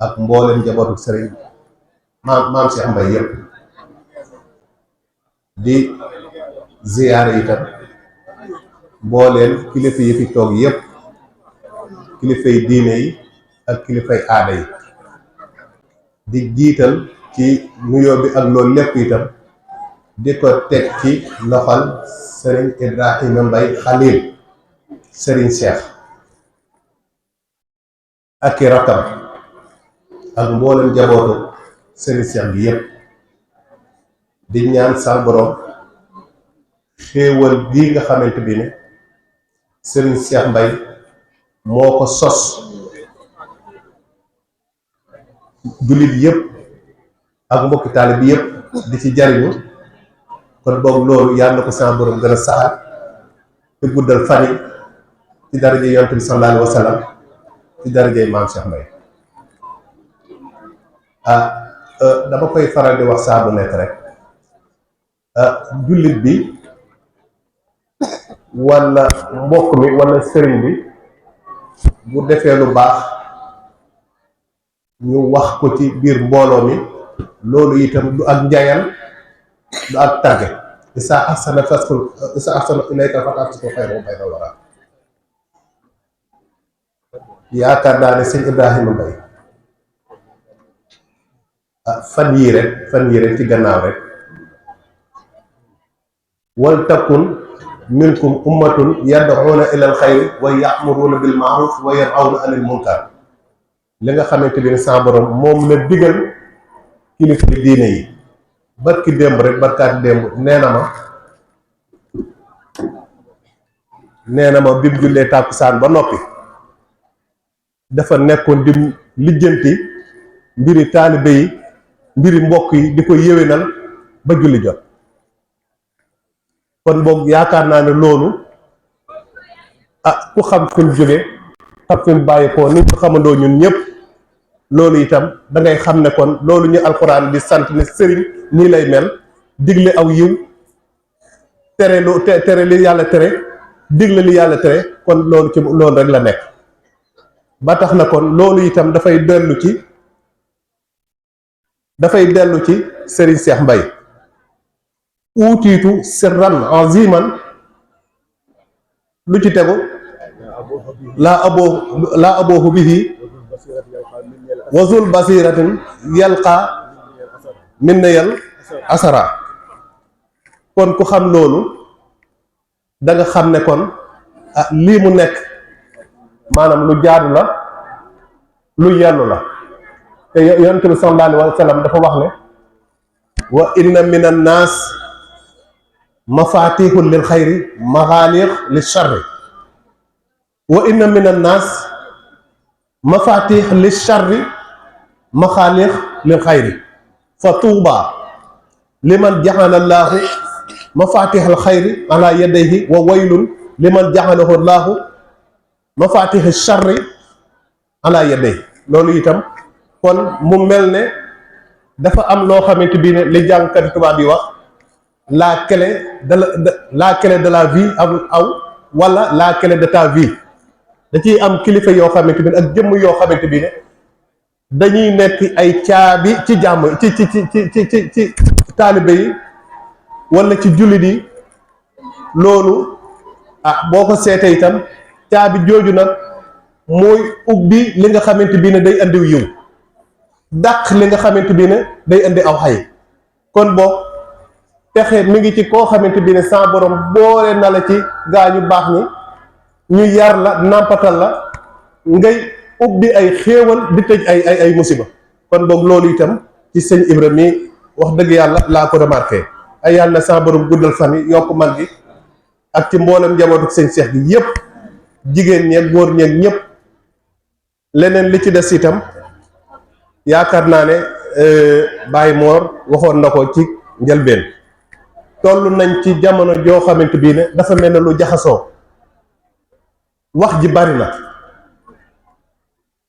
R: ak mboolem njabootu Serigne maam Cheikh Mbaye yëpp di ziyaare itam mbooleem kilifa yi fi toog yëpp kilifay diine yi ak kilifay aada yi di jiital ci nuyoo bi ak loolu lépp itam di ko teg ci loxal Serigne Ibrahima Mbaye Khalil Serigne Cheikh ak i rakkam ak mboolem jabootu Serigne Cheikh bi yëpp di ñaan sa borom xéewal gi nga xamante bi ne Serigne Cheikh Mbaye moo ko sos jullit yëpp ak mbokki taalibe bi yëpp di ci jariñu kon boog loolu yàlla na ko sa borom gën a saxaat te guddal fan yi ci daraje yonent bi sallallahu alayhi wa sallam ci darajey maam Cheikh Mbaye dama koy faral di wax saa bu nekk rek jullit bi wala mbokk mi wala sëriñ bi bu defee lu baax ñu wax ko ci biir mbooloo mi loolu itam du ak njayal du ak tàgge isa ahsana faskul isa ahsana ilayka fatahsiku xayran bayna wara yaakaar naa ne sëñ Ibrahima Mbaye fan yii rek ci gannaaw rek wal takun minkum ummatun yad'una ila alxayri wa ya'muruna bil ma'ruf wa yanhawna anil munkar li nga xamante bi ne sa borom moom la digal kilifa diine yi barki démb rek barkaati démb nee na ma bi mu jullee tàkkusaan ba noppi dafa nekkoon di lijjanti mbiri taalibe yi mbiri mbokk yi di ko yéwénal ba julli jot kon boog yaakaar naa ne loolu ku xam fi mu jóge xam fi mu bàyyi ko ni ñu xamandoo ñun ñëpp loolu itam da ngay xam ne kon loolu ñu alxuraan di sant ne sëriñ nii lay mel digle aw yiw tere li yàlla tere digle li yàlla tere kon loolu ci loolu rek la nekk ba tax na kon loolu itam dafay dellu ci Serigne Cheikh Mbaye uutiitu sirran aziman lu ci tegu laa aboohu bihi wazul basiratin yalqa min na yal asara kon ku xam loolu da nga xam ne kon lii mu nekk maanaam lu jaadu la lu yellu la te yonent bi sallallahu alayhi wa sallam dafa wax ne wa inna min an naas mafatihun lil xayri maxaaliq lil charri wa inna min an naas mafatih lil charri maxaaliq lil xayri fa tuuba liman jaxala llaahu mafatih al xayri ala yadayhi wa waylun liman jaxalahu llaahu mafatih al charri ala yadayhi loolu itam kon mu mel ne dafa am loo xamante bi ne li jàngkati tubaab yi wax la clé de la vie aw wala la clé de ta vie da ciy am kilifa yoo xamante bi ne ak jëmm yoo xamante bi ne dañuy nekk ay caabi ci jàmm ci taalibe yi wala ci jullit yi loolu boo ko seetee itam caabi jooju nag mooy ubbi li nga xamante bi ne day andiw yiw dàq li nga xamante bi ne day indi aw xay kon boog texe mi ngi ci koo xamante bi ne sa borom boole na la ci gaa ñu baax ñi ñu yar la nàmpatal la ngay ubbi ay xéewal di tëj ay musiba kon boog loolu itam ci sëñ Ibra mi wax dëgg yàlla laa ko remarqué ay yàlla na sa borom guddal fan yi yokk man gi ak ci mboolem njabootu sëñ Cheikh gi yépp jigéen ñeeg góor ñeeg ñëpp leneen li ci des itam yaakaar naa ne Baye Mor waxoon na ko ci njëlbeen toll nañ ci jamono joo xamante bii ne dafa mel ne lu jaxasoo wax ji bari na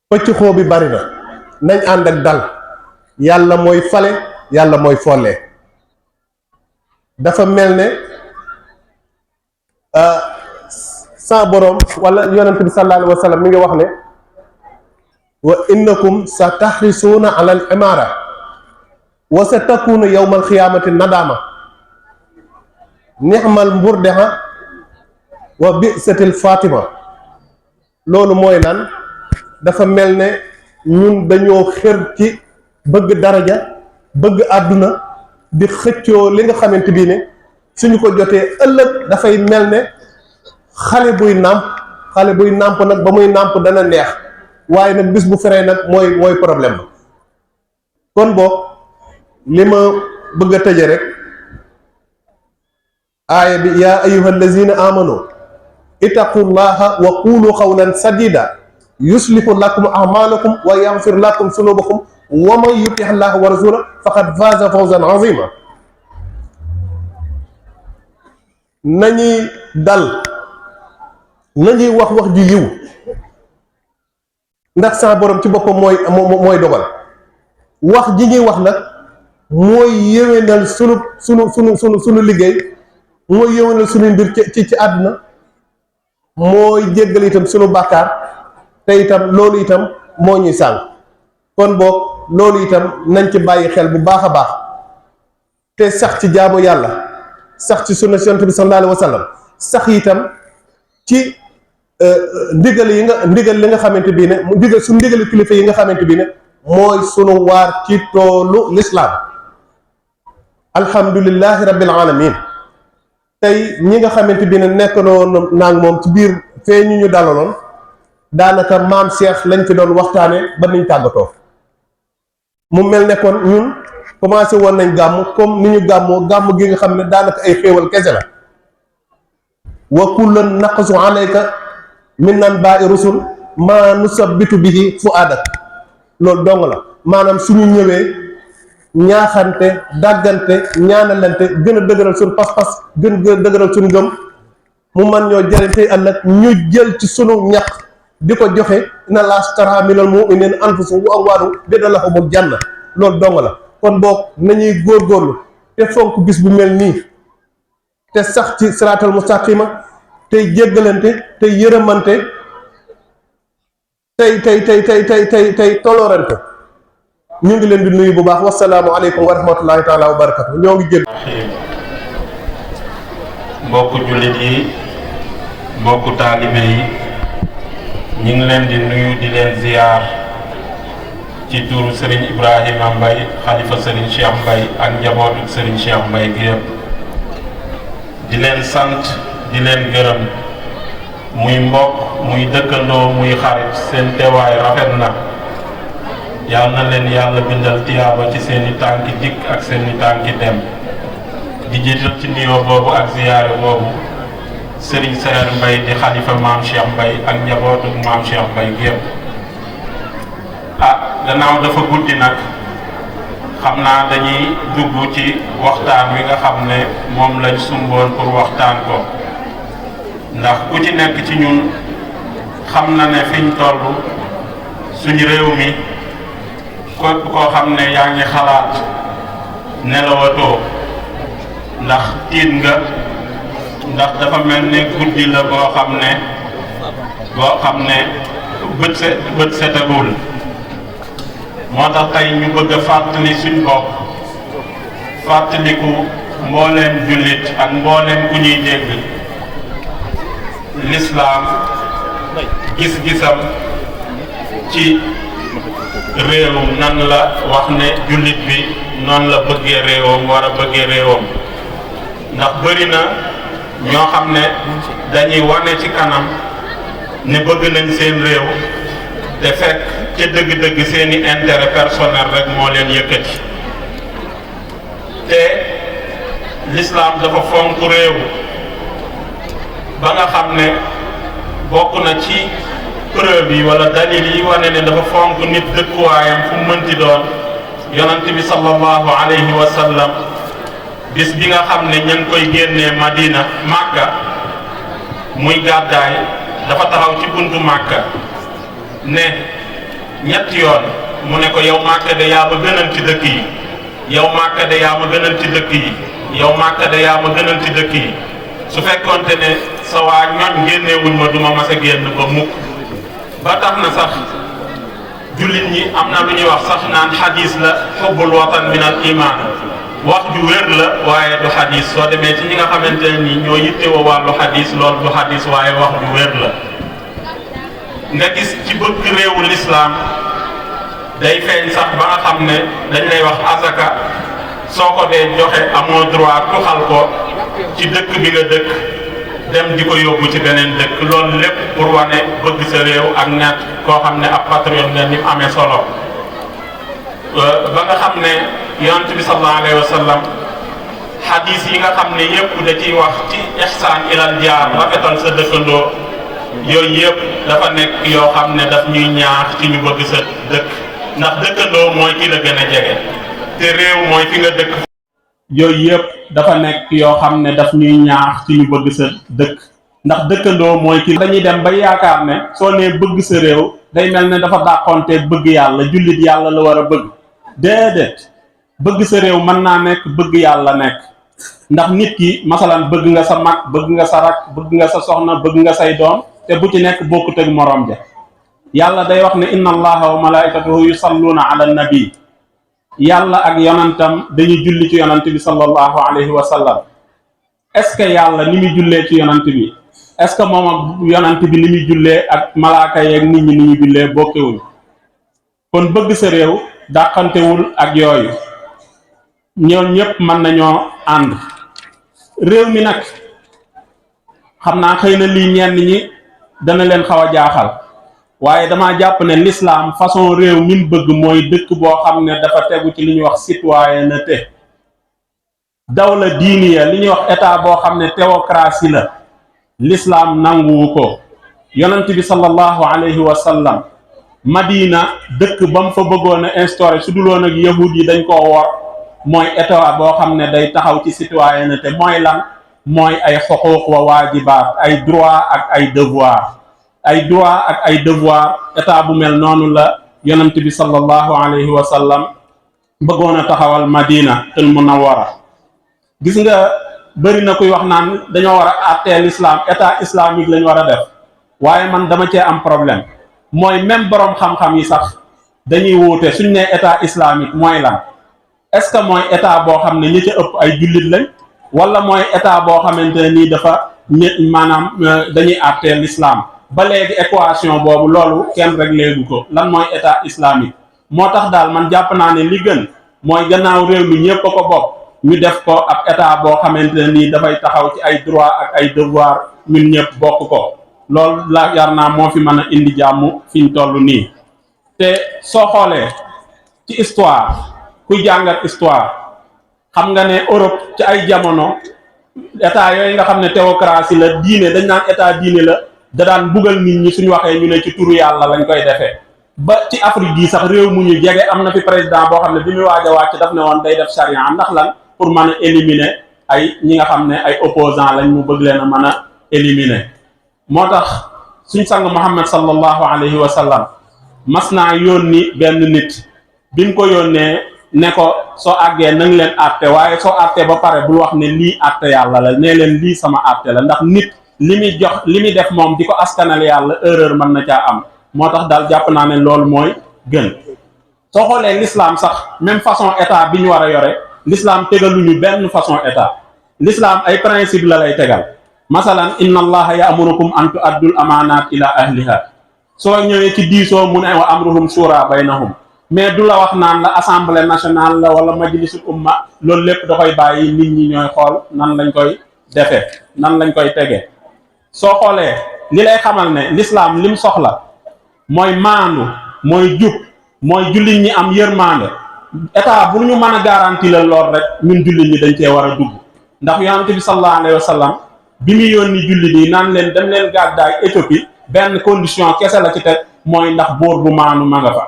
R: pëcc xoo bi bari na nañ ànd ak dal yàlla mooy fale yàlla mooy folle dafa mel ne sa borom wala yonent bi sallallahu alayhi wa sallam mi ngi wax ne wa innakum sa tahrisuuna ala al imara wa sa takunu yawmal xiyaamati nadaama nixmal mburdexa wa bisatil fatima. loolu mooy lan dafa mel ne ñun dañoo xër ci bëgg daraja bëgg àdduna di xëccoo li nga xamante bii ne suñu ko jotee ëllëg dafay mel ne xale buy nàmp nag ba muy nàmp dana neex waaye nag bis bu feree nag mooy problème ba. kon boog li ma bëgg a tëje rek aaya bi yaa ayyuha allazina amanu ittaqullaha wa qulu qawlan sadida yuslihu lakum a'malakum wa yaghfir lakum sunubakum wa man yuti llaha wa rasulahu faqad faza fawzan azima. nañuy dal nañuy wax ju yiw ndax sa borom ci boppam mooy dogal wax ji ñuy wax nag mooy yéwénal sunu liggéey mooy yéwénal sunu mbir ci àdduna mooy jéggal itam sunu bàkkaar te itam loolu itam moo ñuy sànq. kon boog loolu itam nañ ci bàyyi xel bu baax a baax te sax ci jaamu yàlla sax ci sunna Yonent bi sallallahu alayhi wa sallam sax itam ci ndigal li nga xamante bii ne ndigali kilifa yi nga xamante bii ne mooy sunu waar ci toolu lislaam. alhamdulillahi rabbil alamin. tey ñi nga xamante bii ne nekk noonu naag moom ci biir fee ñu dalaloon daanaka maam Cheikh lañ fi doon waxtaane ba niñ tàggatoo. mu mel ne kon ñun commencé woon nañ gàmm comme ni ñu gàmm gi nga xam ne daanaka ay xéewal kese la. wa kullan naqsu alayka min anbaa'i rusul maa nusabbitu bihi fu'aadak. loolu dong la maanaam suñu ñëwee ñaaxante dàggante ñaanalante gën a dëgëral suñu pas-pas gën a dëgëral suñu gëm mu man ñoo jëriñ tey ëllëg ñu jël ci sunu ñaq di ko joxe inna llaaha ashtaraa minal mu'miniina anfusahum wa amwaalahum bi anna lahumul janna. loolu dong la kon boog nañuy góorgóorlu te fonk bis bu mel nii te sax ci siraatal mustaqima tey jéggalante tey yërëmante tey tolorante. ñu ngi leen di nuyu bu baax wasalaamu aleykum wa rahmatullahi taala wa barakatu. ñoo ngi jégg
S: mbokku jullit yi mbokku taalibe yi ñu ngi leen di nuyu di leen ziyaar ci turu Serigne Ibrahima Mbaye xalifa Serigne Cheikh Mbaye ak njabootu Serigne Cheikh Mbaye gi yëpp di leen sant di leen gërëm muy mbokk muy dëkkandoo muy xarit seen teewaay rafet na yal na leen yàlla bindal tiyaaba ci seeni tànki dikk ak seeni tànki dem di jiital ci nuyoo boobu ak ziyaare boobu Serigne Saer Mbaye di xalifa maam Cheikh Mbaye ak njabootu maam Cheikh Mbaye gi yëpp. gannaaw dafa guddi nag xam naa dañuy dugg ci waxtaan wi nga xam ne moom lañ sumboon pour waxtaan ko ndax ku ci nekk ci ñun xam na ne fiñ toll suñu réew mi képp koo xam ne yaa ngi xalaat nelawatoo ndax tiit nga ndax dafa mel ne guddi la boo xam ne bët setagul moo tax tey ñu bëgg a fàttali suñ bopp fàttaliku mbooleem jullit ak mbooleem ku ñuy dégg lislaam gis-gisam ci réew nan la wax ne jullit bi noonu la bëggee réewam war a bëggee réewam ndax bëri na ñoo xam ne dañuy wane ci kanam ne bëgg nañ seen réew te fekk ca dëgg-dëgg seeni intérêt personnel rek moo leen yëkkati te l'islam dafa fonk réew ba nga xam ne bokk na ci preuve yi wala dalil yi wane ne dafa fonk nit dëkkuwaayam fu mënti doon yonent bi sallallahu alayhi wa sallam bis bi nga xam ne ña ngi koy génnee Madina Makka muy gàddaay dafa taxaw ci buntu Makka ne ñetti yoon mu ne ko yow Makka de yaa ma gënal ci dëkk yi yow Makka de yaa ma gënal ci dëkk yi yow Makka de yaa ma gënal ci dëkk yi su fekkoonte ne sa waa ñoñ génneewuñ ma duma mas a génn ba mukk ba tax na sax jullit ñi am na lu ñuy wax sax naan xadis la xubbul watan min al iman wax ju wér la waaye du xadis soo demee ci ñi nga xamante ne nii ñoo yittewoo wàllu xadis loolu du xadis waaye wax ju wér la nga gis ci bëgg réewu lislaam day feeñ sax ba nga xam ne dañ lay wax azaka soo ko dee joxe amoo droit tuxal ko ci dëkk bi nga dëkk dem di ko yóbbu ci beneen dëkk loolu lépp pour wane bëgg sa réew ak nekk koo xam ne ab patriote nga ni mu amee solo ba nga xam ne yonent bi sallallahu alayhi wa sallam xadis yi nga xam ne yëpp da ciy wax ci ihsaan ilal jaar rafetal sa dëkkandoo yooyu yëpp dafa nekk yoo xam ne daf ñuy ñaax ci ñu bëgg sa dëkk ndax dëkkandoo mooy ki la gën a jege te réew mooy fi nga dëkk. yooyu yëpp dafa nekk yoo xam ne daf ñuy ñaax ci ñu bëgg sa dëkk ndax dëkkandoo mooy ki dañuy dem ba yaakaar ne soo nee bëgg sa réew day mel ne dafa dàqonte bëgg yàlla jullit yàlla la war a bëgg déedéet bëgg sa réew mën naa nekk bëgg yàlla nekk ndax nit ki masalan bëgg nga sa mag bëgg nga sa rak bëgg nga sa soxna bëgg nga say doom te bu ci nekk bokkut ak moroom ja yàlla day wax ne inna allaha wa malaikatahu yusalluna ala nabi yàlla ak yonantam dañuy julli ci yonant bi sallallahu alayhi wa sallam est-ce que yàlla ni muy jullee ci yonant bi est-ce que moom ak yonant bi ni muy jullee ak malaaka yeeg nit ñi ni ñuy jullee bokkewuñ kon bëgg sa réew dàqantewul ak yooyu ñoom ñëpp mën nañoo ànd réew mi nag xam naa xëy na lii ñenn ñi dana leen xaw a jaaxal waaye dama jàpp ne l'islam façon réew min bëgg mooy dëkk boo xam ne dafa tegu ci li ñuy wax citoyenneté dawla diiniya li ñuy wax état boo xam ne théocratie la l'islam nanguwu ko yonent bi sallallahu alayhi wa sallam Madina dëkk ba mu fa bëggoon a instauré su duloon ak yahud yi dañ koo wor mooy état boo xam ne day taxaw ci citoyenneté mooy lan mooy ay xuquuq wa waajibaat ay droit ak ay devoir ay droit ak ay devoir état bu mel noonu la yonent bi sallallahu alayhi wa sallam bëggoon a taxawal Madina tul munawwara gis nga bëri na kuy wax naan dañoo war a àttee l'islam état islamique lañ war a def waaye man dama cee am problème mooy même borom xam-xam yi sax dañuy wuute suñ ne état islamique mooy lan est-ce que mooy état boo xam ne ñi ca ëpp ay jullit lañ wala mooy état boo xamante ne nii dafa maanaam dañuy àttee l'islam ba léegi équation boobu loolu kenn réglé gu ko lan mooy état islamique moo tax daal man jàpp naa ne li gën mooy gannaaw réew mi ñëpp a ko bokk ñu def ko ab état boo xamante ne nii dafay taxaw ci ay droit ak ay devoir ñun ñëpp bokk ko loolu la yar naa moo fi mën a indi jàmm fi ñu toll nii te soo xoolee ci histoire kuy jàngat histoire xam nga ne Europe ci ay jamono état yooyu nga xam ne théocratie la diine dañ naan état diine la da daan bugal nit ñi suñu waxee ñu ne ci turu yàlla lañ koy defee ba ci Afrique gii sax réew mu ñu jege am na fi président boo xam ne bi muy waaj a wàcc daf ne woon day def charia ndax lan pour mën a éliminer ay ñi nga xam ne ay opposants lañ mu bëgg leen a mën a éliminer moo tax suñ sang Muhammad sallallahu alayhi wa sallam mas naa yónni benn nit bi mu ko yónnee ne ko soo àggee na nga leen àtte waaye soo àttee ba pare bul wax ne lii àtte yàlla la nee leen lii sama àtte la ndax nit li muy jox li muy def moom di ko askanal yàlla erreur mën na caa am moo tax daal jàpp naa ne loolu mooy gën soo xoolee l'islam sax même façon état bi ñu war a yore l'islam tegaluñu benn façon état l'islam ay principe la lay tegal masalan inna allaha ya'murukum an tu'addul amanat ila ahliha soo ñëwee ci diisoo mu ne wa amruhum shura baynahum mais du la wax naan la assemblée nationale la wala majlisul umma loolu lépp da koy bàyyi nit ñi ñooy xool nan lañ koy defee nan lañ koy tegee soo xoolee li lay xamal ne l'islam lim soxla mooy maandu mooy jub mooy jullit ñi am yërmande état bu ñu mën a garanti la lool rek ñun jullit ñi dañ cee war a dugg ndax yonent bi sallallahu alayhi wa sallam bi mu yónni jullit yi naan leen dem leen gàddaay Éthiopie benn condition kese la ci teg mooy ndax buur bu maandu ma nga fa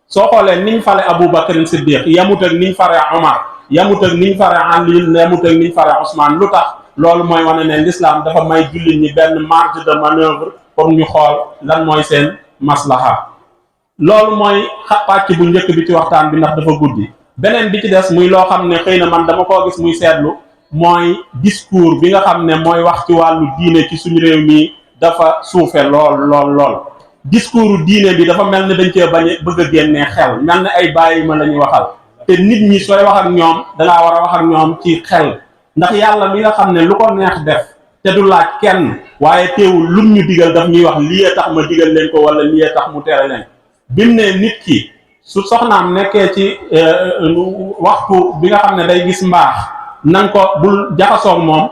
S: soo xoolee niñ fale Abu Bakr Siddiq yamut ak niñ fare Omar yamut ak niñ fare Ali yamut ak niñ fare Ousmane lu tax loolu mooy wane ne l'islam dafa may jullit ñi benn marge de manœuvre pour ñu xool lan mooy seen maslaha loolu mooy pàcc bu njëkk bi ci waxtaan bi ndax dafa guddi beneen bi ci des muy loo xam ne xëy na man dama koo gis muy seetlu mooy discours bi nga xam ne mooy wax ci wàllu diine ci suñu réew mi dafa suufe lool
T: discours diine bi dafa mel ni dañ cee bañ bëgg a génnee xel mel ni ay bàyyi ma la ñuy waxal te nit ñi sooy wax ak ñoom dangaa war a wax ak ñoom ci xel ndax yàlla mi nga xam ne lu ko neex def te du laaj kenn waaye teewul lum ñu digal daf ñuy wax lii tax ma digal leen ko wala lii tax mu tere leen bim ne nit ki su soxnaam nekkee ci waxtu bi nga xam ne day gis mbaax nan ko bul jaxasoog moom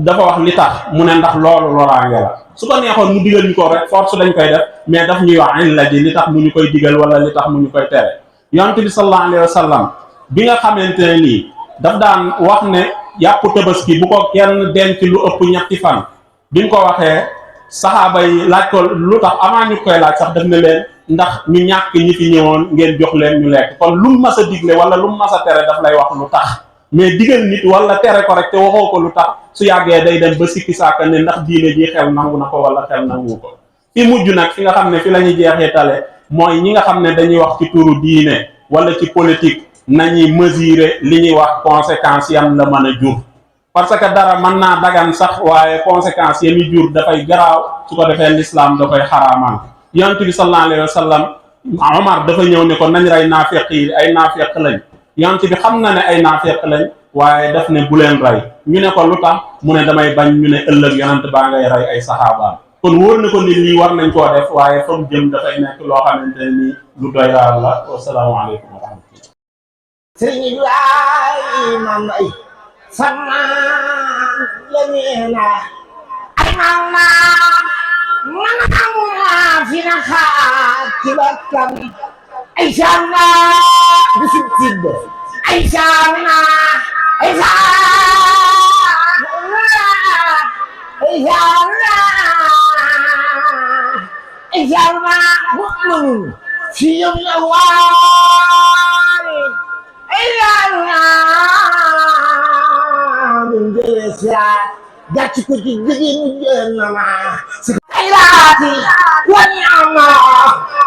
T: dafa wax li tax mu ne ndax loolu loraange la su ko neexoon mu digal ñu ko rek force dañ koy def mais daf ñuy wax illa ji li tax mu ñu koy digal wala li tax mu ñu koy tere yonent bi sallallahu alayhi wa sallam bi nga xamante ne nii daf daan wax ne yàpp tabaski bu ko kenn denc lu ëpp ñetti fan bi mu ko waxee saxaaba yi laaj ko lu tax avant ñu koy laaj sax def na leen ndax ñu ñàkk ñi fi ñëwoon ngeen jox leen ñu lekk kon lu mu mas a digle wala lu mu mas a tere daf lay wax lu tax mais digal nit wala tere ko rek te waxoo ko lu tax su yàggee day dem ba sikki saaka ne ndax diine ji xel nangu na ko wala xel nangu ko fi mujj nag fi nga xam ne fi la ñuy jeexee tale mooy ñi nga xam ne dañuy wax ci turu diine wala ci politique nañuy mesurer li ñuy wax conséquences yam la mën a jur parce que dara mën naa dagan sax waaye conséquences ya muy jur dafay garaaw su ko defee l'islam da koy xaraamal yonent bi sallallahu alayhi wa sallam Omar dafa ñëw ne ko nañ rey naafeq yi ay naafeq lañ yonent bi xam na ne ay naafeq lañ waaye daf ne bu leen rey ñu ne ko lu tax mu ne damay bañ ñu ne ëllëg yonent baa ngay rey ay saxaabaam kon wóor na ko nit ñi war nañ koo def waaye fa mu jëm dafay nekk loo xamante ne nii lu doy waar la wasalaamaaleykum wa rahmatulah.
U: Sëriñ Ibrahima Mbay sama la neena ay mama mana fi na xaar ci bakkam ay sana bisub tidd ay sana ay sana mu'min fi yawm al-awwal gàcc ko ci jigéen ñi jël na ma si xayraati wa ni'ma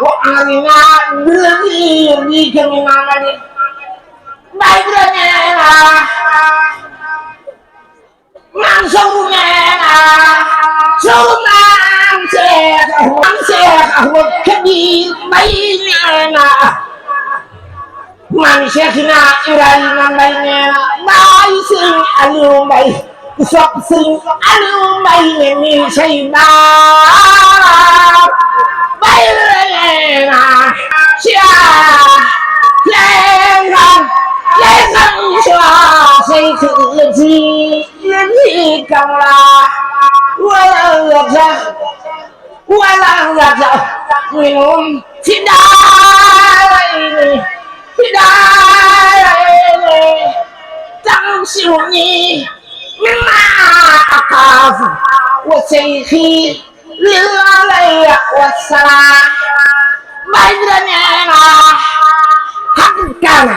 U: wa amina billadhi yurdika min amali bay bi neena man sawru neena sawru man Cheikh Ahmad Kabir bay neena man Cheikhna Ibrahima Mbay neena baay Sëriñ Aliou Mbay ku sopp Sëriñ Aliou Mbay ne mi say baar bay neena leesan Cheikh lati kamla wala yata minum fidaayni تنصرني مما أخاف وسيخي للعلي والسلام بيدنا حق كان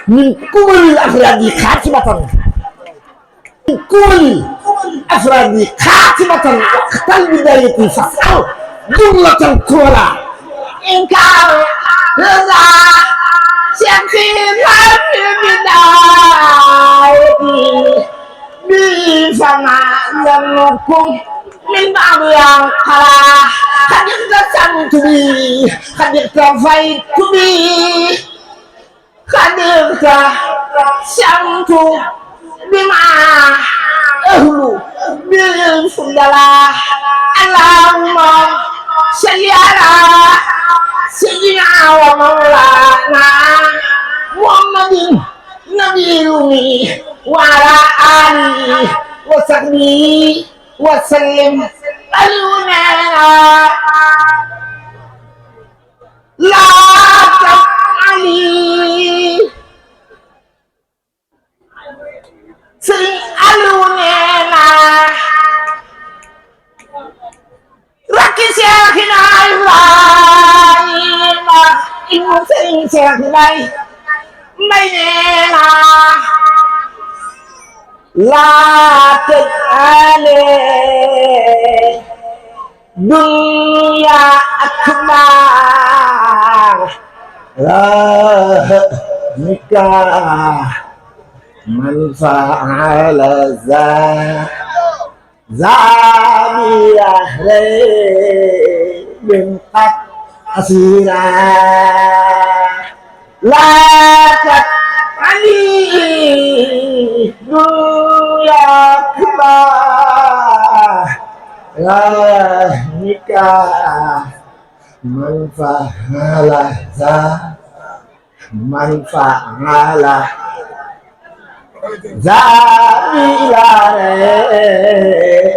U: من كل الأفراد خاتمة من كل الأفراد خاتمة وقت البداية فاسأل جملة الكورة إن كان هذا شكيل في بدايتي بفما لم نكن من بعض ينقرا قد اغتسمت بي قد اغتفيت بي قد اغتسمت بما أهل بالفضلاء اللهم صل على سيدنا ومولانا محمد نبي الأمي وعلى آله وصحبه وسلم علينا لا تفعلي سرين علينا ركي شيخنا إبراهيم إنه سرين شيخنا مينا لا تجعلي دنيا أكبر لا نكاح من فعل ذا زاني من قد أسيرا لا تعني دنياك ما رأيك من فعل ذا من فعل زابيلا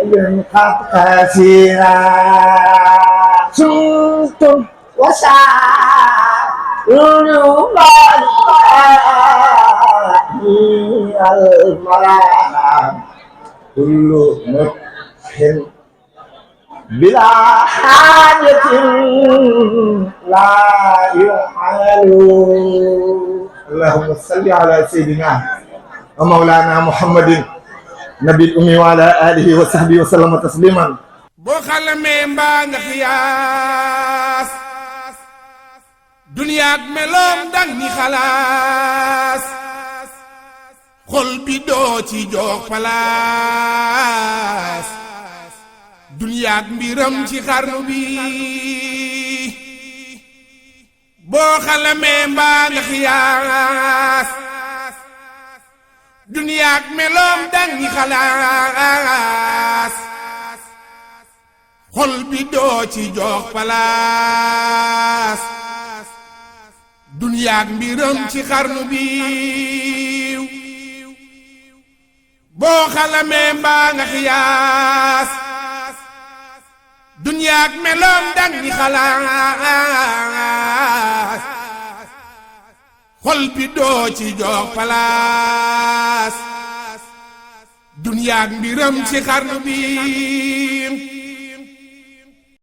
U: من قد كثيرا سنتم وساروا المرام كل مكحل بلا حاجة لا يحال اللهم صل على سيدنا ومولانا محمد نبي الأمي وعلى آله وصحبه وسلم تسليما
B: boo xalamee mbaa nga xiyaas duniyaak meloom dang ni xalaas xol bi doo ci jox palaas duniyaak mbiram ci xarnu bi boo xalamee mbaa nga xiyaas duniyaak meloom dang ni xalaas xol bi doo ci jox palaas duniyaak mbiram ci xarnu bi boo xalamee mbaa nga xiyaas duniyaak meloom dang ni xalaas xol bi doo ci jox palaas duniyaak mbiram ci xarnu bi